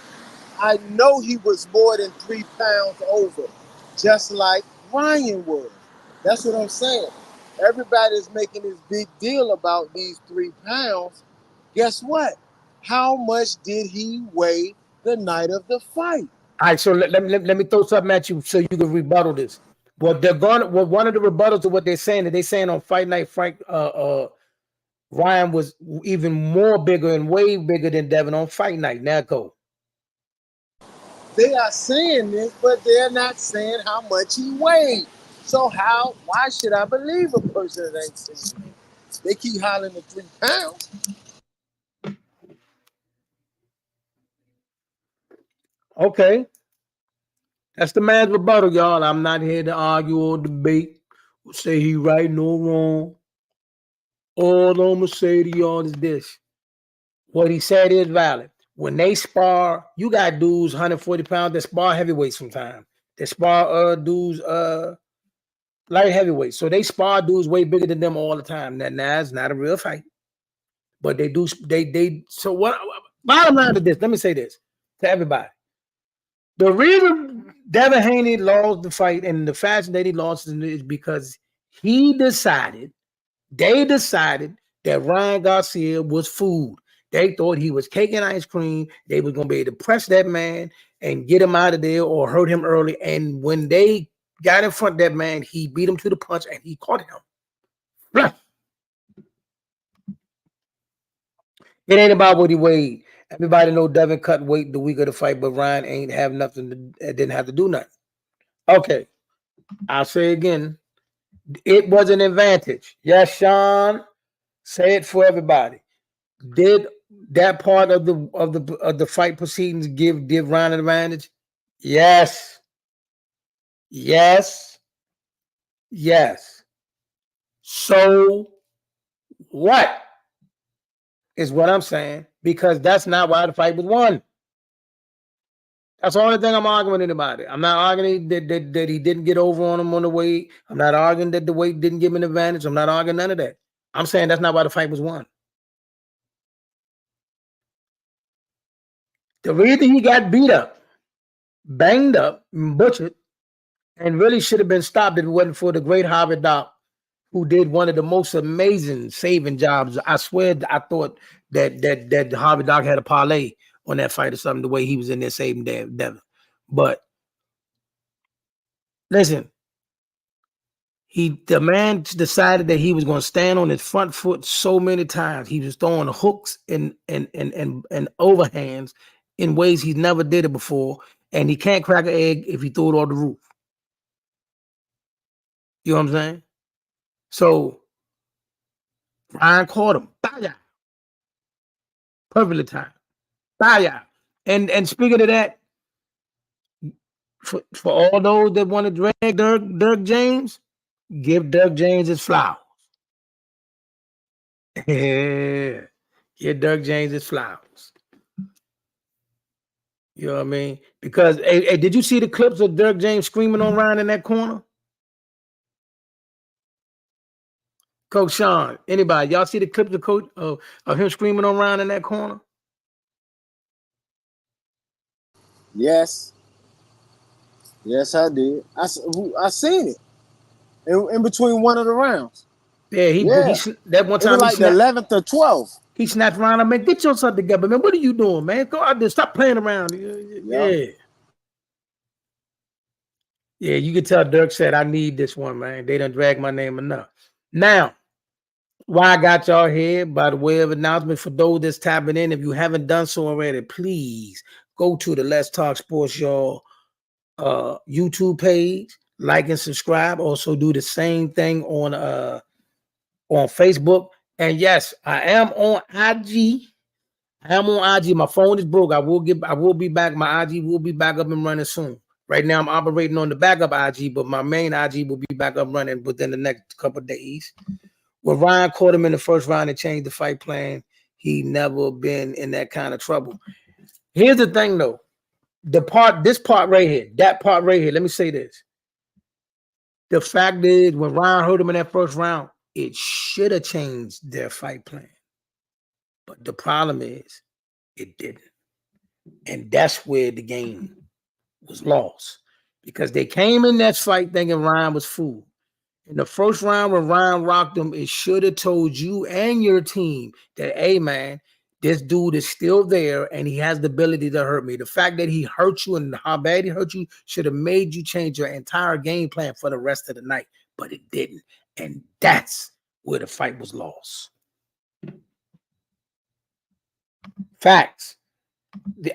Speaker 6: I know he was more than 3 pounds over, just like Ryan was. That's what I'm saying. Everybody's making this big deal about these 3 pounds. Guess what? How much did he weigh the night of the fight?
Speaker 1: All right, so let me throw something at you so you can rebuttal this. One of the rebuttals of what they're saying on Fight Night, Ryan was even more bigger and way bigger than Devin on Fight Night. Now go.
Speaker 6: They are saying this, but they're not saying how much he weighed. So why should I believe a person that ain't saying it? They keep hollering the 3 pounds.
Speaker 1: Okay. That's the man's rebuttal, y'all. I'm not here to argue or debate or say he right nor wrong. All I'm going to say to y'all is this. What he said is valid. When they spar, you got dudes 140 pounds that spar heavyweights sometimes. They spar dudes light heavyweights. So they spar dudes way bigger than them all the time. Now it's not a real fight. But they do so what bottom line to this, let me say this to everybody. The reason Devin Haney lost the fight and the fashion that he lost is because they decided that Ryan Garcia was food. They thought he was cake and ice cream. They was going to be able to press that man and get him out of there or hurt him early. And when they got in front of that man, he beat him to the punch and he caught him. Blah. It ain't about what he weighed. Everybody know Devin cut weight the week of the fight, but Ryan didn't have to do nothing. Okay. I'll say again, it was an advantage. Yes, Sean, say it for everybody. Did that part of the fight proceedings give Ryan an advantage? Yes. So what is what I'm saying? Because that's not why the fight was won. That's the only thing I'm arguing about it. I'm not arguing that he didn't get over on him on the weight. I'm not arguing that the weight didn't give him an advantage. I'm not arguing none of that. I'm saying that's not why the fight was won. The reason he got beat up, banged up, butchered, and really should have been stopped if it wasn't for the great Harvard Doc, who did one of the most amazing saving jobs. I swear, I thought that Harvard Doc had a parlay on that fight or something. The way he was in there saving Devin, but listen, the man decided that he was going to stand on his front foot so many times. He was throwing hooks and overhands in ways he never did it before, and he can't crack an egg if he threw it off the roof. You know what I'm saying? So Ryan caught him. Baya. Perfectly timed. Baya. And speaking of that, for all those that want to drag Dirk James, give Dirk James his flowers. Yeah. Give Dirk James his flowers. You know what I mean? Because hey, did you see the clips of Dirk James screaming on Ryan in that corner? Coach Sean, anybody? Y'all see the clips of him screaming on Ryan in that corner?
Speaker 6: Yes. Yes, I did. I seen it in between one of the rounds.
Speaker 1: Yeah, that one
Speaker 6: It
Speaker 1: time
Speaker 6: was like the 11th or 12th.
Speaker 1: He snapped around him, man. Get yourself together, man. What are you doing, man? Go out there. Stop playing around. Yeah. Yeah, you could tell Dirk said, I need this one, man. They done drag my name enough. Now, why I got y'all here, by the way of announcement, for those that's tapping in, if you haven't done so already, please go to the Let's Talk Sports Y'all YouTube page, like and subscribe. Also do the same thing on Facebook. And yes, I am on IG. My phone is broke. I will be back. My IG will be back up and running soon. Right now, I'm operating on the backup IG, but my main IG will be back up running within the next couple of days. When Ryan caught him in the first round and changed the fight plan, he never been in that kind of trouble. Here's the thing, though. This part right here, that part right here, let me say this. The fact is, when Ryan hurt him in that first round, it should have changed their fight plan. But the problem is, it didn't. And that's where the game was lost. Because they came in that fight thinking Ryan was fooled. In the first round, when Ryan rocked him, it should have told you and your team that, hey, man, this dude is still there and he has the ability to hurt me. The fact that he hurt you and how bad he hurt you should have made you change your entire game plan for the rest of the night. But it didn't. And that's where the fight was lost. Facts.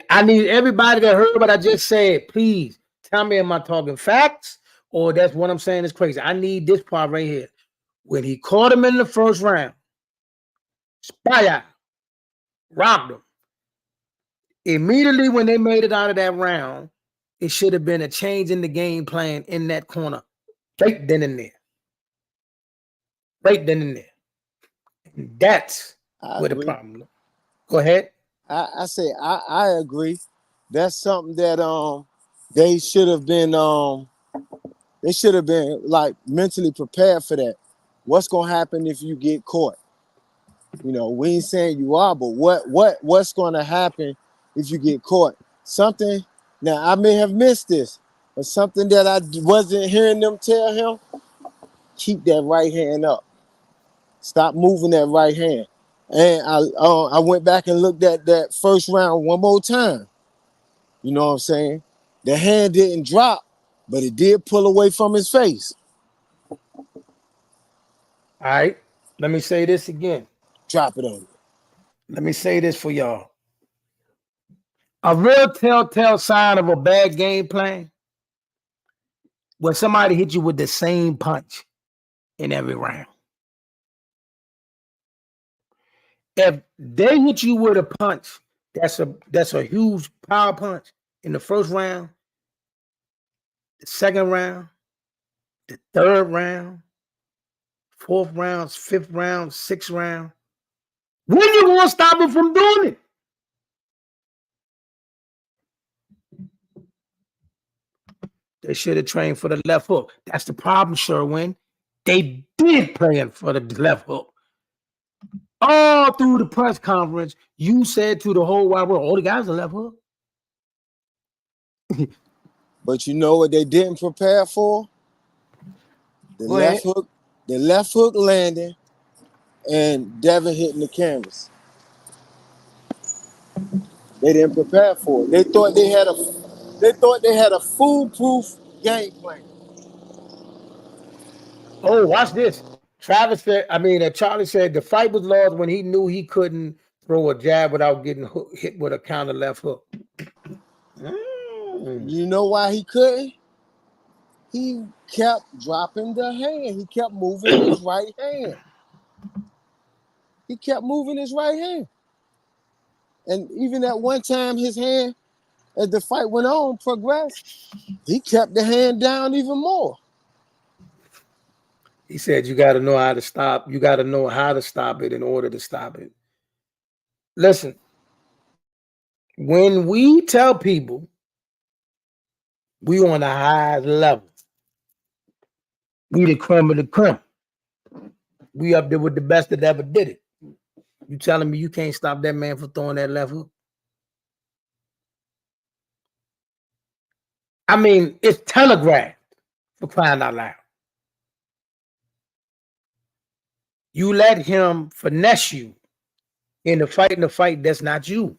Speaker 1: I need everybody that heard what I just said, please tell me, am I talking facts or that's what I'm saying is crazy? I need this part right here. When he caught him in the first round, Spy rocked him. Immediately when they made it out of that round, it should have been a change in the game plan in that corner. Right then and there. Right then and there. And that's where the problem is. Go ahead.
Speaker 6: I say I agree. That's something that they should have been like mentally prepared for that. What's gonna happen if you get caught? You know, we ain't saying you are, but what's gonna happen if you get caught? Something now I may have missed this, but something that I wasn't hearing them tell him, keep that right hand up. Stop moving that right hand. And I went back and looked at that first round one more time. You know what I'm saying? The hand didn't drop, but it did pull away from his face.
Speaker 1: All right. Let me say this again.
Speaker 6: Drop it on you.
Speaker 1: Let me say this for y'all. A real telltale sign of a bad game plan when somebody hit you with the same punch in every round. If they hit you with a punch, that's a huge power punch in the first round, the second round, the third round, fourth round, fifth round, sixth round. When you gonna stop them from doing it? They should have trained for the left hook. That's the problem, Sherwin. They did plan for the left hook. All through the press conference, you said to the whole wide world, oh, the guy's a left hook.
Speaker 6: But you know what they didn't prepare for? The
Speaker 1: Go ahead.
Speaker 6: left hook landing and Devin hitting the canvas. They didn't prepare for it. They thought they had a foolproof game plan.
Speaker 1: Oh, watch this. Charlie said the fight was lost when he knew he couldn't throw a jab without getting hit with a counter left hook.
Speaker 6: You know why he couldn't? He kept dropping the hand. He kept moving his right hand. And even at one time, his hand, as the fight went on, progressed, he kept the hand down even more.
Speaker 1: He said you got to know how to stop. You got to know how to stop it in order to stop it. Listen, when we tell people we on the highest level, we the creme of the creme. We up there with the best that ever did it. You telling me you can't stop that man for throwing that left hook? I mean, it's telegraphed, for crying out loud. You let him finesse you in the fight that's not you.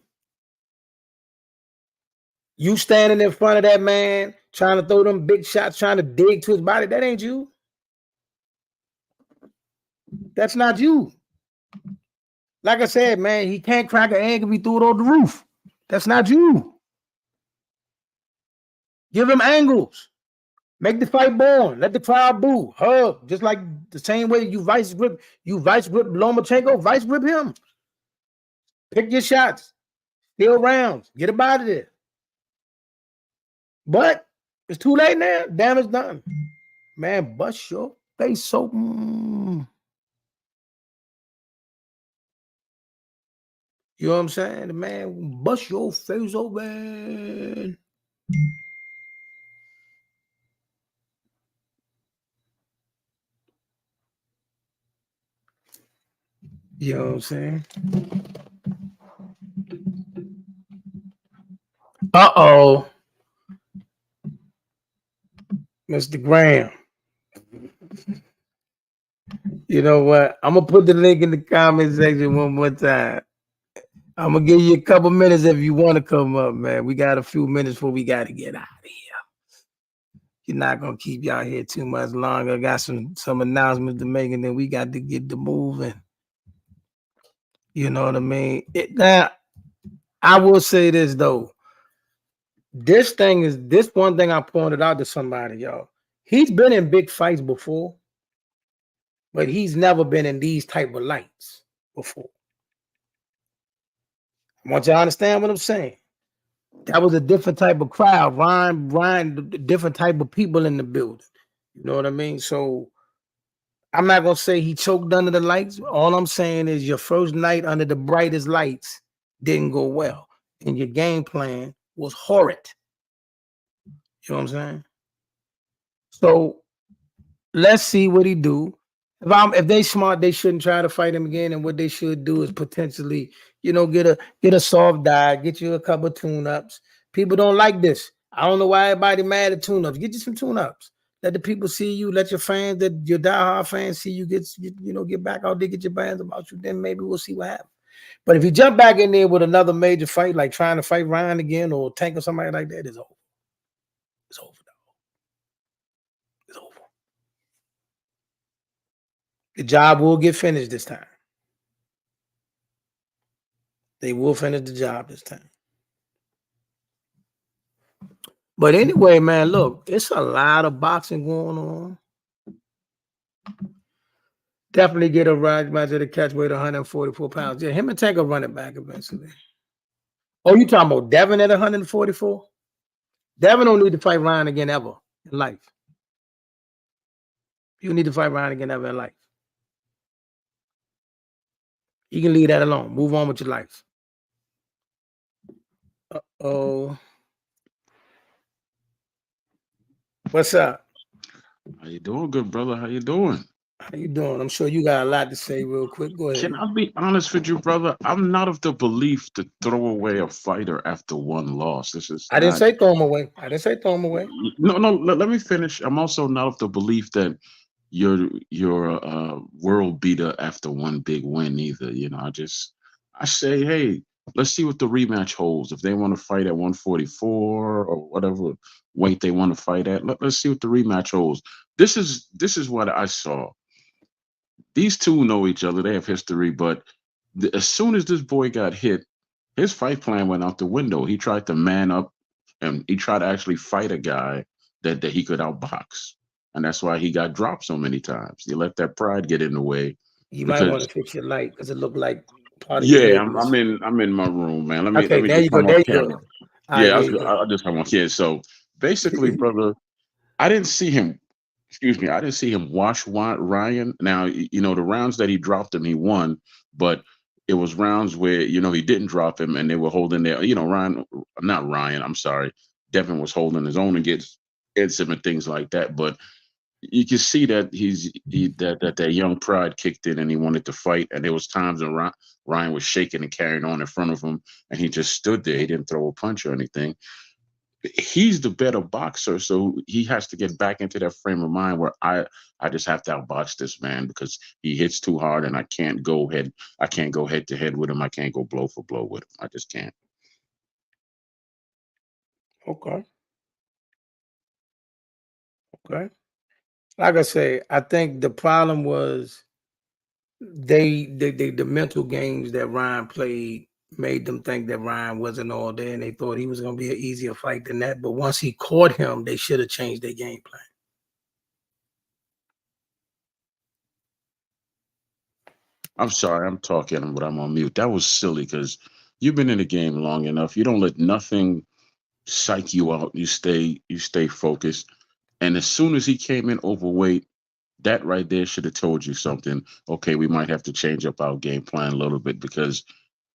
Speaker 1: You standing in front of that man, trying to throw them big shots, trying to dig to his body, that ain't you. That's not you. Like I said, man, he can't crack an egg if he threw it on the roof. That's not you. Give him angles. Make the fight born. Let the crowd boo. Hug. Just like the same way you vice grip Lomachenko, vice grip him. Pick your shots. Steal rounds. Get him out of there. But it's too late now. Damage done. Man, bust your face open. You know what I'm saying? The man, bust your face open. You know what I'm saying? Uh-oh. Mr. Graham. You know what? I'm going to put the link in the comment section one more time. I'm going to give you a couple minutes if you want to come up, man. We got a few minutes before we got to get out of here. You're not going to keep y'all here too much longer. I got some announcements to make, and then we got to get the moving. You know what I mean? Now, I will say this, though. This one thing I pointed out to somebody, y'all. He's been in big fights before, but he's never been in these type of lights before. I want you to understand what I'm saying. That was a different type of crowd. Ryan, different type of people in the building. You know what I mean? So I'm not going to say he choked under the lights. All I'm saying is your first night under the brightest lights didn't go well. And your game plan was horrid. You know what I'm saying? So let's see what he do. If they smart, they shouldn't try to fight him again. And what they should do is potentially, get a soft dive, get you a couple tune-ups. People don't like this. I don't know why everybody mad at tune-ups. Get you some tune-ups. Let the people see you. Let your fans, your diehard fans, see you get back out there, get your bands about you. Then maybe we'll see what happens. But if you jump back in there with another major fight, like trying to fight Ryan again or Tank or somebody like that, it's over. It's over, dog. It's over. The job will get finished this time. They will finish the job this time. But anyway, man, look, it's a lot of boxing going on. Definitely get a ride match at the catch weight 144 pounds. Yeah, him and Tank will run it back eventually. Oh, you talking about Devin at 144? Devin don't need to fight Ryan again ever in life. You need to fight Ryan again ever in life. You can leave that alone. Move on with your life. Uh-oh. What's up?
Speaker 9: How you doing, good brother? How you doing?
Speaker 1: How you doing? I'm sure you got a lot to say real quick. Go ahead.
Speaker 9: Can I be honest with you, brother? I'm not of the belief to throw away a fighter after one loss. This is
Speaker 1: I didn't
Speaker 9: not.
Speaker 1: say throw him away. I didn't say throw him away.
Speaker 9: No, no. Let me finish. I'm also not of the belief that you're a world beater after one big win either. You know, I say, hey, let's see what the rematch holds. If they want to fight at 144 or whatever weight they want to fight at, let's see what the rematch holds. This is what I saw. These two know each other. They have history, but as soon as this boy got hit, his fight plan went out the window. He tried to man up and he tried to actually fight a guy that he could outbox. And that's why he got dropped so many times. He let that pride get in the way.
Speaker 1: You might want
Speaker 9: Because
Speaker 1: to fix your light because it looked like part of your
Speaker 9: yeah,
Speaker 1: head was.
Speaker 9: I'm in my room, man. Let
Speaker 1: Okay,
Speaker 9: me
Speaker 1: there
Speaker 9: just
Speaker 1: you go.
Speaker 9: come off
Speaker 1: There you go.
Speaker 9: camera.
Speaker 1: All right,
Speaker 9: Yeah,
Speaker 1: there you go.
Speaker 9: I just come on. Yeah, so basically, brother, I didn't see him. Excuse me, I didn't see him wash Ryan. Now, you know, the rounds that he dropped him, he won, but it was rounds where, you know, he didn't drop him and they were holding their, you know, not Ryan, I'm sorry. Devin was holding his own against him and things like that. But you can see that that young pride kicked in and he wanted to fight. And there was times when Ryan was shaking and carrying on in front of him and he just stood there. He didn't throw a punch or anything. He's the better boxer, so he has to get back into that frame of mind where I just have to outbox this man because he hits too hard and I can't go head to head with him. I can't go blow for blow with him. I just can't.
Speaker 1: Okay. Okay. Like I say, I think the problem was the mental games that Ryan played made them think that Ryan wasn't all there and they thought he was going to be an easier fight than that. But once he caught him, they should have changed their game plan.
Speaker 9: I'm sorry, I'm talking, but I'm on mute. That was silly because you've been in the game long enough. You don't let nothing psych you out. You stay focused. And as soon as he came in overweight, that right there should have told you something. Okay, we might have to change up our game plan a little bit because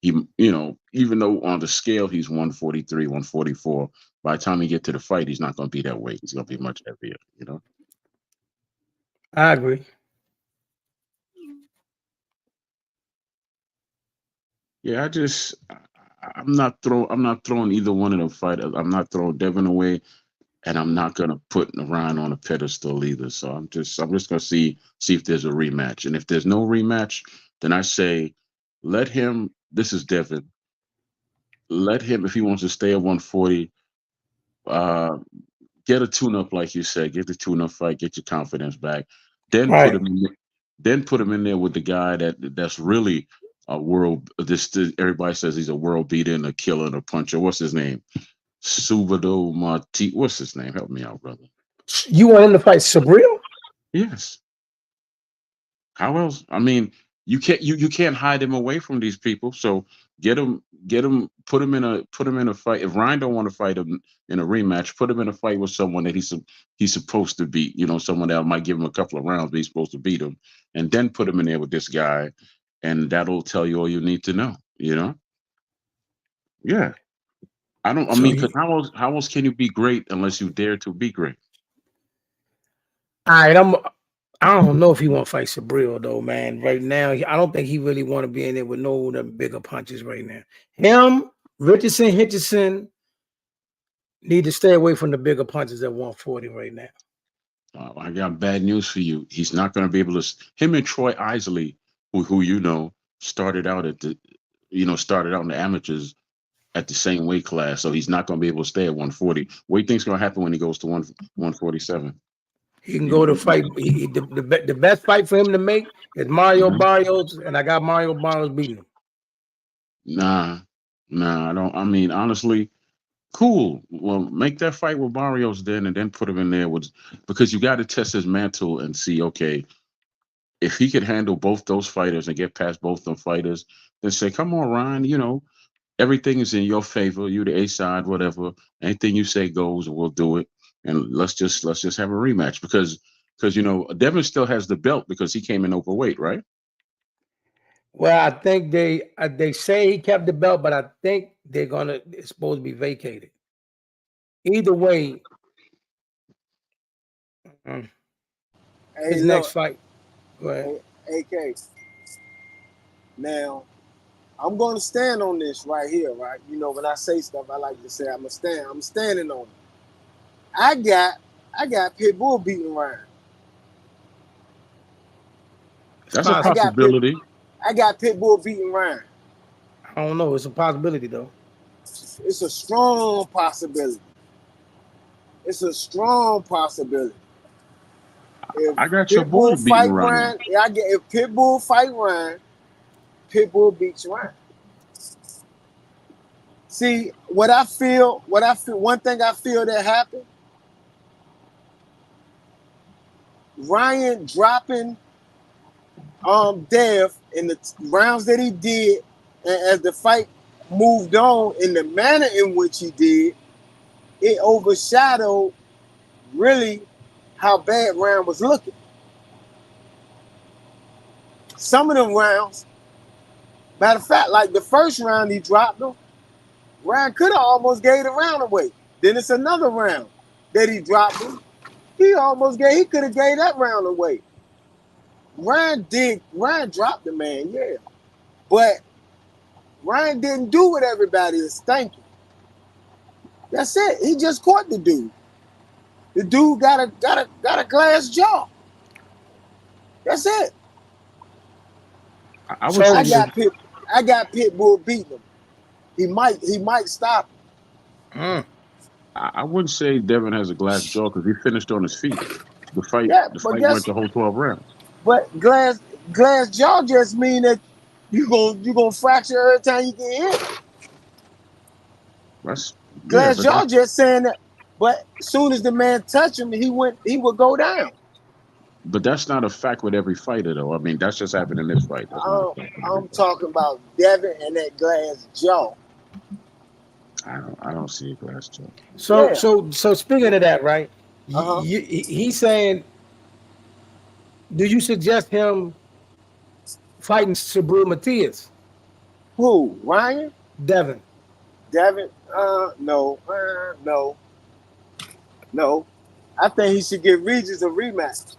Speaker 9: he, you know, even though on the scale he's 143, 144, by the time he get to the fight, he's not going to be that weight. He's going to be much heavier, you know?
Speaker 1: I agree.
Speaker 9: Yeah, I'm not throwing either one of them fighters. I'm not throwing Devin away and I'm not gonna put Ryan on a pedestal either. So I'm just gonna see if there's a rematch. And if there's no rematch, then I say let him. This is Devin. Let him if he wants to stay at 140. Uh, get a tune-up, like you said. Get the tune-up fight. Get your confidence back. Then put
Speaker 1: Right.
Speaker 9: him in. Then put him in there with the guy that's really a world. Everybody says he's a world beater and a killer and a puncher. What's his name? Subado Marti. What's his name? Help me out, brother.
Speaker 1: You want him to fight Sabril?
Speaker 9: Yes. How else? I mean, you can't hide him away from these people. So get him, put him in a fight. If Ryan don't want to fight him in a rematch, put him in a fight with someone that he's supposed to beat. You know, someone that might give him a couple of rounds, but he's supposed to beat him, and then put him in there with this guy, and that'll tell you all you need to know. You know? Yeah. I don't. I
Speaker 1: So
Speaker 9: mean,
Speaker 1: you,
Speaker 9: because how else can you be great unless you dare to be great?
Speaker 1: all right, I don't know if he want to fight Sabril though, man. Right now, I don't think he really want to be in there with no of the bigger punches right now. Him, Hitchison need to stay away from the bigger punches at 140 right now.
Speaker 9: I got bad news for you. He's not going to be able to. Him and Troy Isley, who you know, started out started out in the amateurs at the same weight class, so he's not going to be able to stay at 140. What do you think's going to happen when he goes to 147?
Speaker 1: He can go to fight. The best fight for him to make is Mario
Speaker 9: Mhm.
Speaker 1: Barrios, and I got Mario Barrios beating him.
Speaker 9: Nah, I don't. I mean, honestly, cool. Well, make that fight with Barrios then, and then put him in there with because you got to test his mantle and see. Okay, if he could handle both those fighters and get past both them fighters, then say, "Come on, Ryan. You know, everything is in your favor. You the A side, whatever. Anything you say goes, and we'll do it. And let's just have a rematch because you know Devin still has the belt because he came in overweight, right?
Speaker 1: Well, I think they say he kept the belt, but I think it's supposed to be vacated. Either way,
Speaker 6: Hey,
Speaker 1: his
Speaker 6: look,
Speaker 1: next fight. Go ahead.
Speaker 6: AK. Now, I'm going to stand on this right here, right? You know, when I say stuff, I like to say I'm standing on it. I got Pitbull beating Ryan.
Speaker 9: That's a
Speaker 6: I got
Speaker 9: possibility.
Speaker 6: Pitbull beating Ryan.
Speaker 1: I don't know. It's a possibility though.
Speaker 6: It's a strong possibility. If
Speaker 9: I got your boy
Speaker 6: Pitbull
Speaker 9: beating
Speaker 6: fight
Speaker 9: Ryan.
Speaker 6: Ryan, if Pitbull fight Ryan, Pitbull beats Ryan. See, one thing I feel that happened, Ryan dropping Dev in the rounds that he did, and as the fight moved on in the manner in which he did, it overshadowed really how bad Ryan was looking. Some of them rounds, matter of fact, like the first round he dropped him, Ryan could have almost gave the round away. Then it's another round that he dropped him. He could have gave that round away. Ryan dropped the man, yeah. But Ryan didn't do what everybody is thinking. That's it. He just caught the dude. The dude got a glass jaw. That's it.
Speaker 9: I
Speaker 6: got Pitbull beating him. He might stop him.
Speaker 9: I wouldn't say Devin has a glass jaw because he finished on his feet. The fight went the whole 12 rounds.
Speaker 6: But glass jaw just mean that you gonna fracture every time you get hit. Glass jaw just saying that. But as soon as the man touched him, he would go down.
Speaker 9: But that's not a fact with every fighter, though. I mean, that's just happened in this fight.
Speaker 6: I'm talking about Devin and that glass jaw.
Speaker 9: I don't see a glass jaw.
Speaker 1: So speaking of that, right? He's saying, do you suggest him fighting Sabrina Matias?
Speaker 6: Who? Ryan?
Speaker 1: Devin?
Speaker 6: No. I think he should give Regis a rematch.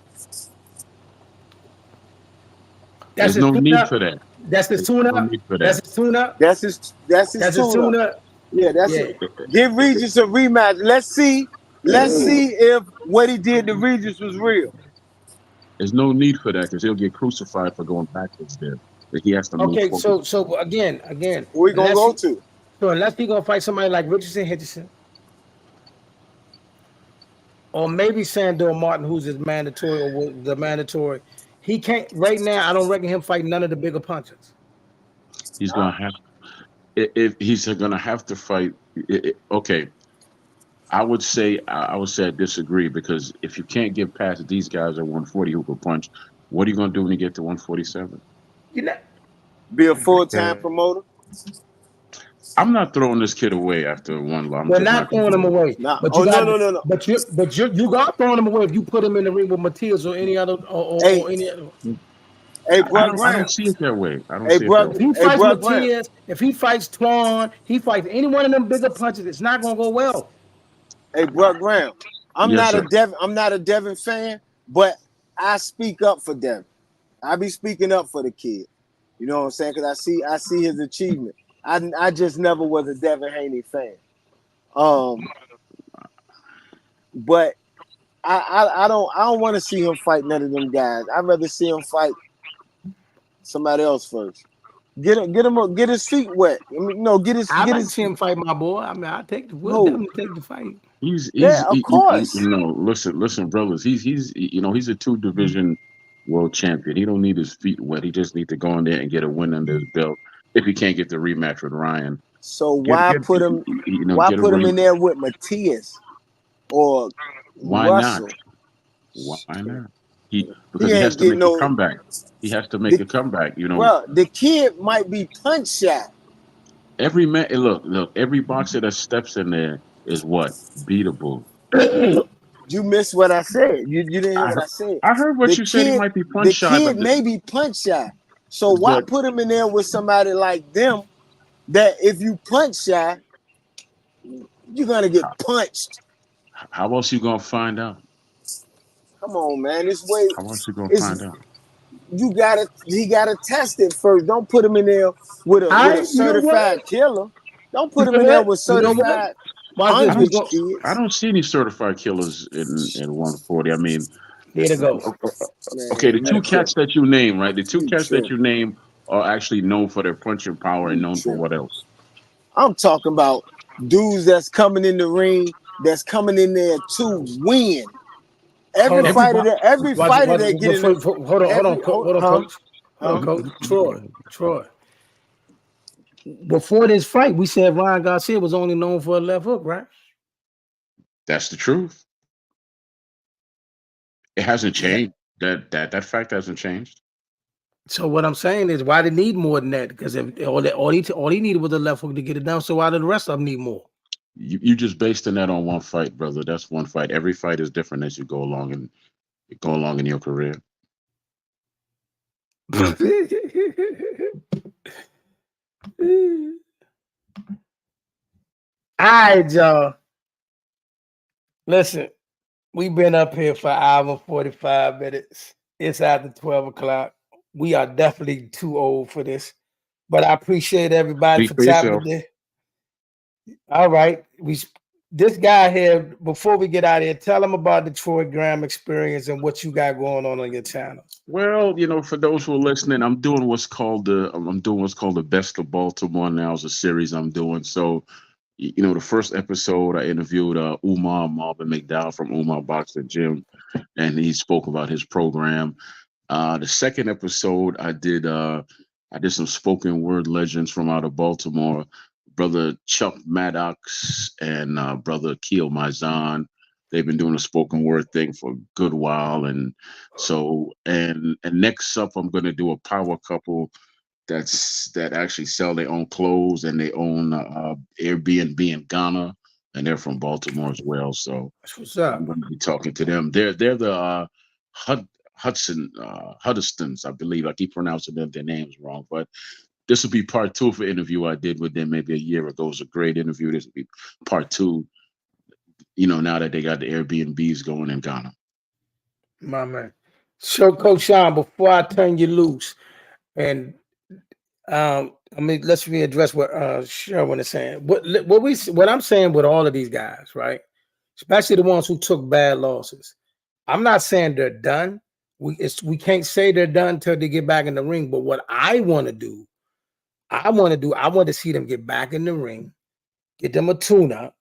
Speaker 9: There's no need for that.
Speaker 1: That's his tune-up. That's his tune-up.
Speaker 6: That's his tune-up. Yeah, that's it. Give Regis a rematch. Let's see if what he did to Regis was real.
Speaker 9: There's no need for that because he'll get crucified for going backwards there. But he has to move forward.
Speaker 1: So again,
Speaker 6: where we gonna go to?
Speaker 1: So unless he gonna fight somebody like Richardson Henderson, or maybe Sandor Martin, who's his mandatory or the mandatory, he can't right now. I don't reckon him fight none of the bigger punchers.
Speaker 9: He's gonna have. If he's gonna have to fight, okay. I would say I disagree because if you can't get past these guys at 140 who can punch, what are you gonna do when you get to 147?
Speaker 6: Be a full-time promoter.
Speaker 9: I'm not throwing this kid away after one loss.
Speaker 1: We're not throwing him away.
Speaker 6: No.
Speaker 1: But But you got throwing him away if you put him in the ring with Matias or any other or any other.
Speaker 6: Hey, bro,
Speaker 9: I don't see it that way.
Speaker 1: If he fights Matias, if he fights Twan, he fights any one of them bigger punches, it's not gonna go well.
Speaker 6: Hey, bro, Graham, I'm not a Devin fan, but I speak up for Devin. I be speaking up for the kid. You know what I'm saying? Because I see his achievement. I just never was a Devin Haney fan. But I don't want to see him fight none of them guys. I'd rather see him fight somebody else first. Get his feet wet. I mean, get his.
Speaker 1: See him fight my boy. I mean, I take the fight.
Speaker 9: He's
Speaker 6: of course.
Speaker 9: Listen, brothers. He's a 2-division world champion. He don't need his feet wet. He just need to go in there and get a win under his belt. If he can't get the rematch with Ryan,
Speaker 6: so why put him in there with Matias or Russell?
Speaker 9: Why not? Because he has to make a comeback. He has to make a comeback.
Speaker 6: Well, the kid might be punch shy.
Speaker 9: Every man, look. Every boxer that steps in there is what beatable.
Speaker 6: You missed what I said. You didn't hear what I said.
Speaker 9: I heard what you said. He might be punch shy.
Speaker 6: The kid may be punch shy. So why put him in there with somebody like them that if you punch shy, you're gonna get punched?
Speaker 9: How else you gonna find out?
Speaker 6: Come on, man. This way.
Speaker 9: How else you gonna find out?
Speaker 6: he gotta test it first. Don't put him in there with a
Speaker 1: You know what?
Speaker 6: certified killer. Don't
Speaker 1: You
Speaker 6: put him
Speaker 1: know
Speaker 6: in there
Speaker 1: what?
Speaker 6: with
Speaker 1: You know what?
Speaker 6: certified
Speaker 1: Watch this. We
Speaker 6: hundreds
Speaker 1: go.
Speaker 9: I
Speaker 6: kids.
Speaker 9: don't see any certified killers in 140. I mean,
Speaker 1: Here to go.
Speaker 9: okay, the
Speaker 6: Man,
Speaker 9: two
Speaker 6: you
Speaker 9: cats
Speaker 6: tripping.
Speaker 9: that you name, right? The two
Speaker 6: You
Speaker 9: cats that you
Speaker 6: tripping.
Speaker 9: name are actually known for their punching power and
Speaker 6: You
Speaker 9: known for
Speaker 6: tripping.
Speaker 9: what else?
Speaker 6: I'm talking about dudes that's coming in the ring, that's coming in there to win. Every
Speaker 1: Hold on.
Speaker 6: fighter that get in the
Speaker 1: Hold on, hold on,
Speaker 6: huh?
Speaker 1: coach. Hold on,
Speaker 6: Huh?
Speaker 1: coach. Troy. Before this fight, we said Ryan Garcia was only known for a left hook, right?
Speaker 9: That's the truth. It hasn't
Speaker 1: Yeah.
Speaker 9: changed. That fact hasn't changed.
Speaker 1: So what I'm saying is, why they need more than that? Because if all he needed was a left hook to get it down. So why did the rest of them need more?
Speaker 9: You just based on that on one fight, brother. That's one fight. Every fight is different as you go along in your career.
Speaker 1: All right, y'all. Listen, we've been up here for an hour and 45 minutes. It's after 12 o'clock. We are definitely too old for this, but I appreciate everybody
Speaker 9: Speak
Speaker 1: for
Speaker 9: for yourself.
Speaker 1: tapping in. All right. This guy here, before we get out of here, tell him about the Troy Graham experience and what you got going on your channel.
Speaker 9: Well, for those who are listening, I'm doing what's called the Best of Baltimore now. It's a series I'm doing. So, the first episode I interviewed Umar Marvin McDowell from Umar Boxing Gym, and he spoke about his program. The second episode I did some spoken word legends from out of Baltimore, brother Chuck Maddox and brother Keel Mizan. They've been doing a spoken word thing for a good while, and so and next up I'm going to do a power couple that actually sell their own clothes and they own Airbnb in Ghana, and they're from Baltimore as well. So
Speaker 1: That's what's up.
Speaker 9: I'm going to be talking to them. They're the Huddistons, I believe. I keep pronouncing their names wrong, but this will be part 2 of an interview I did with them maybe a year ago. It was a great interview. This will be part 2. Now that they got the Airbnbs going in Ghana.
Speaker 1: My man. So, Coach Sean, before I turn you loose, and let's readdress what Sherwin is saying. What I'm saying with all of these guys, right? Especially the ones who took bad losses. I'm not saying they're done. We can't say they're done until they get back in the ring. But what I want to see them get back in the ring, get them a tune-up,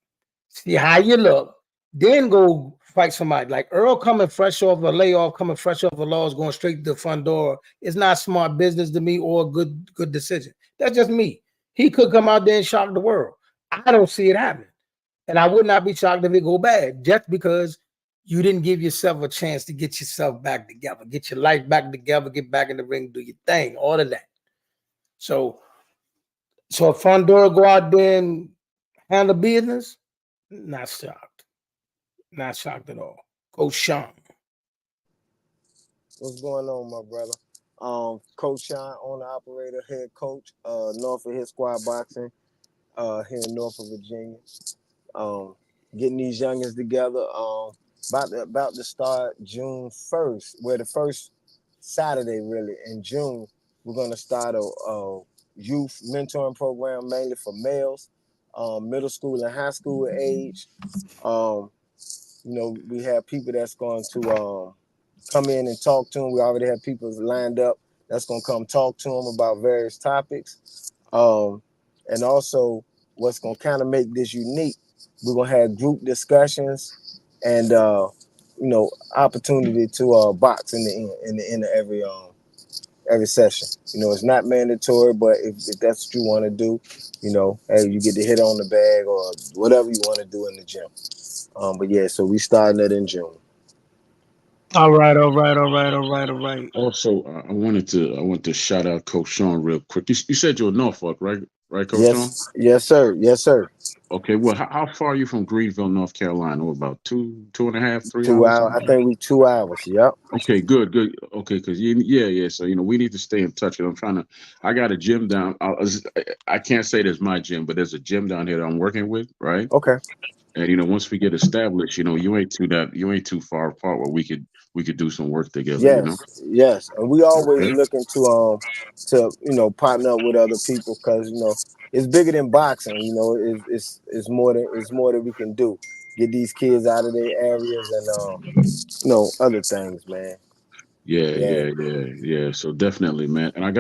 Speaker 1: see how you look, then go fight somebody. Like Earl coming fresh off a layoff, coming fresh off a loss, going straight to the front door. It's not smart business to me or a good decision. That's just me. He could come out there and shock the world. I don't see it happening. And I would not be shocked if it go bad just because you didn't give yourself a chance to get yourself back together, get your life back together, get back in the ring, do your thing, all of that. So if Fondora go out there and handle business, not shocked. Not shocked at all. Coach Sean.
Speaker 6: What's going on, my brother? Coach Sean, owner operator, head coach, Norfolk Hit Squad Boxing, here in Norfolk, Virginia. Getting these youngins together. About to start June 1st, where the first Saturday really in June, we're gonna start a youth mentoring program mainly for males, middle school and high school age. We have people that's going to come in and talk to them. We already have people lined up that's going to come talk to them about various topics. And also what's going to kind of make this unique, we're going to have group discussions and, opportunity to box in the end of every session. It's not mandatory, but if that's what you want to do, hey, you get to hit on the bag or whatever you want to do in the gym. But yeah, so we starting it in June.
Speaker 1: All right.
Speaker 9: Also, I wanted to shout out Coach Sean real quick. You said you're Norfolk, right? Right, Coach Sean?
Speaker 6: Yes, sir.
Speaker 9: Okay. Well, how far are you from Greenville, North Carolina? About 2.5, 3
Speaker 6: 2
Speaker 9: hours?
Speaker 6: hours. I think we 2 hours. Yep.
Speaker 9: Okay, good. Okay, because yeah. So we need to stay in touch. And I got a gym down. I can't say there's my gym, but there's a gym down here that I'm working with, right?
Speaker 6: Okay.
Speaker 9: And once we get established, you ain't too far apart where we could do some work together.
Speaker 6: Yes, and we always
Speaker 9: Okay.
Speaker 6: looking to partner up with other people because it's bigger than boxing. It's more that we can do. Get these kids out of their areas and other things, man.
Speaker 9: Yeah. So definitely, man. And I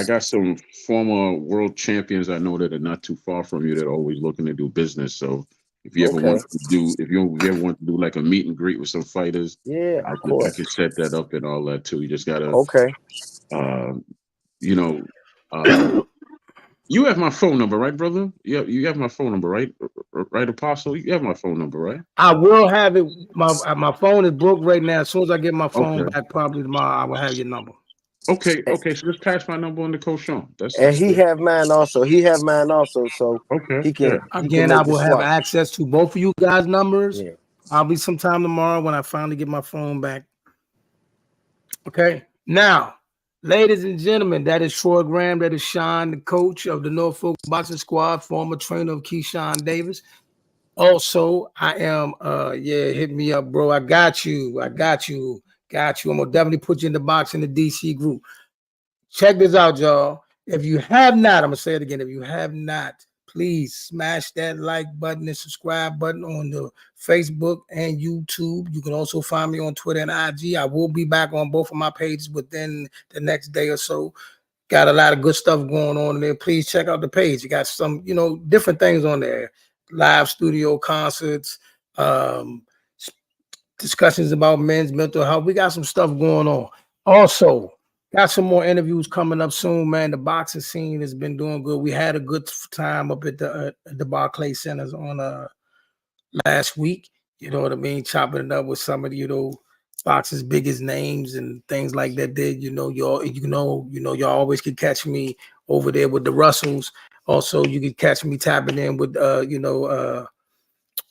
Speaker 9: got some former world champions I know that are not too far from you that are always looking to do business. So if you ever
Speaker 6: Okay.
Speaker 9: want to do like a meet and greet with some fighters,
Speaker 6: Yeah,
Speaker 9: I
Speaker 6: of
Speaker 9: could
Speaker 6: course.
Speaker 9: set that up and all that too. You just gotta
Speaker 6: Okay.
Speaker 9: you know you have my phone number, right, brother? You have my phone number, right? Right, Apostle? You have my phone number, right?
Speaker 1: I will have it. My phone is broke right now. As soon as I get my phone
Speaker 9: Okay.
Speaker 1: back, probably tomorrow, I will have your number.
Speaker 9: Okay. So just pass my number on to Coach Sean.
Speaker 6: And
Speaker 9: That's
Speaker 6: he
Speaker 9: good.
Speaker 6: have mine also. So
Speaker 9: Okay.
Speaker 6: he
Speaker 9: Yeah.
Speaker 6: can
Speaker 1: Again, I
Speaker 6: make the
Speaker 1: will have
Speaker 6: swap.
Speaker 1: access to both of you guys' numbers.
Speaker 6: Yeah.
Speaker 1: Probably sometime tomorrow when I finally get my phone back. Okay. Now, ladies and gentlemen, that is Troy Graham. That is Sean, the coach of the Norfolk Boxing Squad, former trainer of Keyshawn Davis. Also, I am hit me up, bro. I got you. I'm gonna definitely put you in the box in the DC group. Check this out, y'all. If you have not, I'm gonna say it again. If you have not, please smash that like button and subscribe button on the Facebook and YouTube. You can also find me on Twitter and IG. I will be back on both of my pages within the next day or so. Got a lot of good stuff going on there. Please check out the page. You got some, different things on there. Live studio concerts, discussions about men's mental health. We got some stuff going on. Also, got some more interviews coming up soon, man. The boxing scene has been doing good. We had a good time up at the Barclays Centers on last week. You know what I mean? Chopping it up with some of the boxing's biggest names and things like that. Y'all always can catch me over there with the Russells. Also, you can catch me tapping in with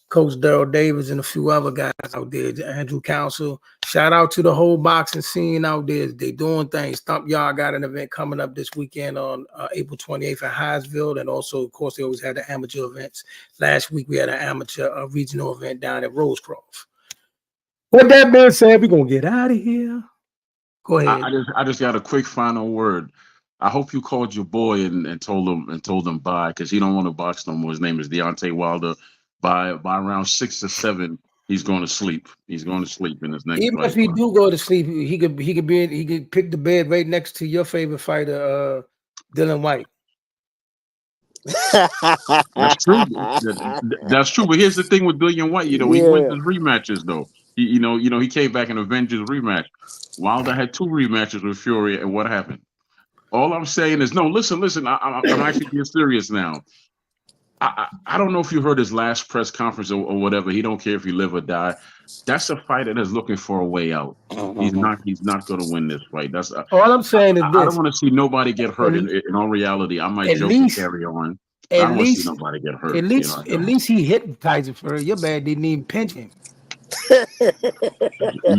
Speaker 1: Coach Daryl Davis and a few other guys out there, Andrew Council. Shout out to the whole boxing scene out there. They doing things. Thump Yard got an event coming up this weekend on April 28th in Hyattsville. And also, of course, they always had the amateur events. Last week, we had an amateur regional event down at Rosecroft. With that being said, we're going to get out of here. Go ahead.
Speaker 9: I just got a quick final word. I hope you called your boy and told him bye because he don't want to box no more. His name is Deontay Wilder. By around 6 or 7, he's going to sleep. He's going to sleep in his next
Speaker 1: Even
Speaker 9: fight.
Speaker 1: if he do go to sleep, he could pick the bed right next to your favorite fighter, Dylan White.
Speaker 9: That's true. That's true. But here's the thing with Dillian White. He wins his rematches though. He came back and avenged his rematch. Wilder had 2 rematches with Fury, and what happened? All I'm saying is, no. Listen. I'm actually being serious now. I don't know if you heard his last press conference or whatever. He don't care if you live or die. That's a fighter that's looking for a way out. He's not going to win this fight. That's
Speaker 1: all I'm saying is this.
Speaker 9: I don't want to see nobody get hurt. In all reality, I might joke and carry on. I don't want to see nobody get hurt.
Speaker 1: At least he hit Tyson Fury. Your man didn't even pinch him.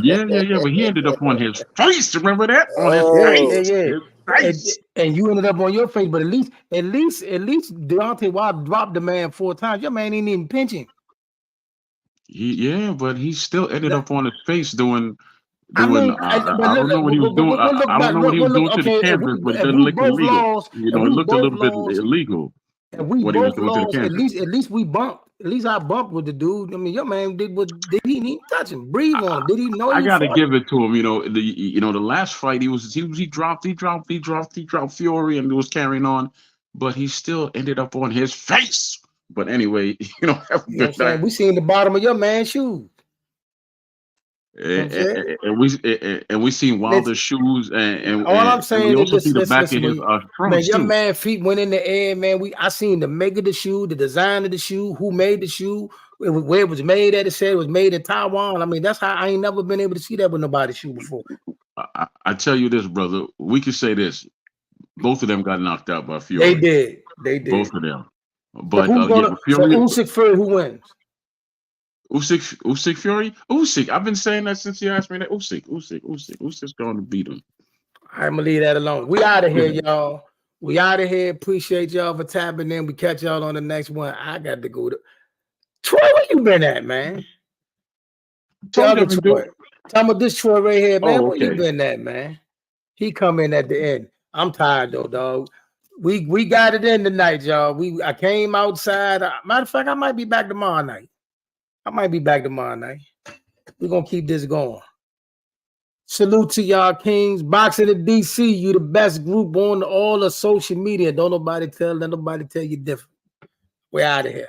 Speaker 9: Yeah. But he ended up on his face. Remember that? On his face.
Speaker 1: Yeah.
Speaker 9: His face.
Speaker 1: And you ended up on your face. But at least Deontay Wilder dropped the man 4 times. Your man didn't even pinch him.
Speaker 9: But he still ended up on his face doing.
Speaker 1: I don't
Speaker 9: know what he was doing. I don't know what he was doing to the canvas, but it doesn't look illegal. It looked a little bit illegal.
Speaker 1: And we
Speaker 9: what
Speaker 1: both
Speaker 9: he was doing
Speaker 1: lost.
Speaker 9: To the canvas.
Speaker 1: At least we bumped. At least I bumped with the dude. I mean, your man did he even touch him? Breathe on him? Did he know?
Speaker 9: I gotta give it to him. The last fight he dropped Fury and was carrying on, but he still ended up on his face. But anyway, have a good night.
Speaker 1: We seen the bottom of your man's shoes.
Speaker 9: And we seen Wilder's shoes, and
Speaker 1: all I'm saying
Speaker 9: we also
Speaker 1: is
Speaker 9: see the back of his
Speaker 1: man, your man feet went in the air, man. I seen the make of the shoe, the design of the shoe, who made the shoe, where it was made at. It said it was made in Taiwan. I mean, that's how I ain't never been able to see that with nobody's shoe before.
Speaker 9: I tell you this, brother. We can say this: both of them got knocked out by Fury.
Speaker 1: They did.
Speaker 9: Both of them. But
Speaker 1: Fury, Usyk Fury, who wins?
Speaker 9: Usyk Fury? Usyk. I've been saying that since you asked me that. Usyk's going to beat him.
Speaker 1: I'm going to leave that alone. We out of here, y'all. We out of here. Appreciate y'all for tapping in. We catch y'all on the next one. I got to go to Troy, where you been at, man? The
Speaker 9: Told you
Speaker 1: other
Speaker 9: I've been doing.
Speaker 1: Troy. Talking about this Troy right here, man.
Speaker 9: Oh,
Speaker 1: Where you
Speaker 9: okay.
Speaker 1: been at, man? He come in at the end. I'm tired though, dog. We got it in tonight, y'all. I came outside. Matter of fact, I might be back tomorrow night. We're gonna keep this going. Salute to y'all kings. Boxing in DC, you the best group on all the social media. Let nobody tell you different. We're out of here.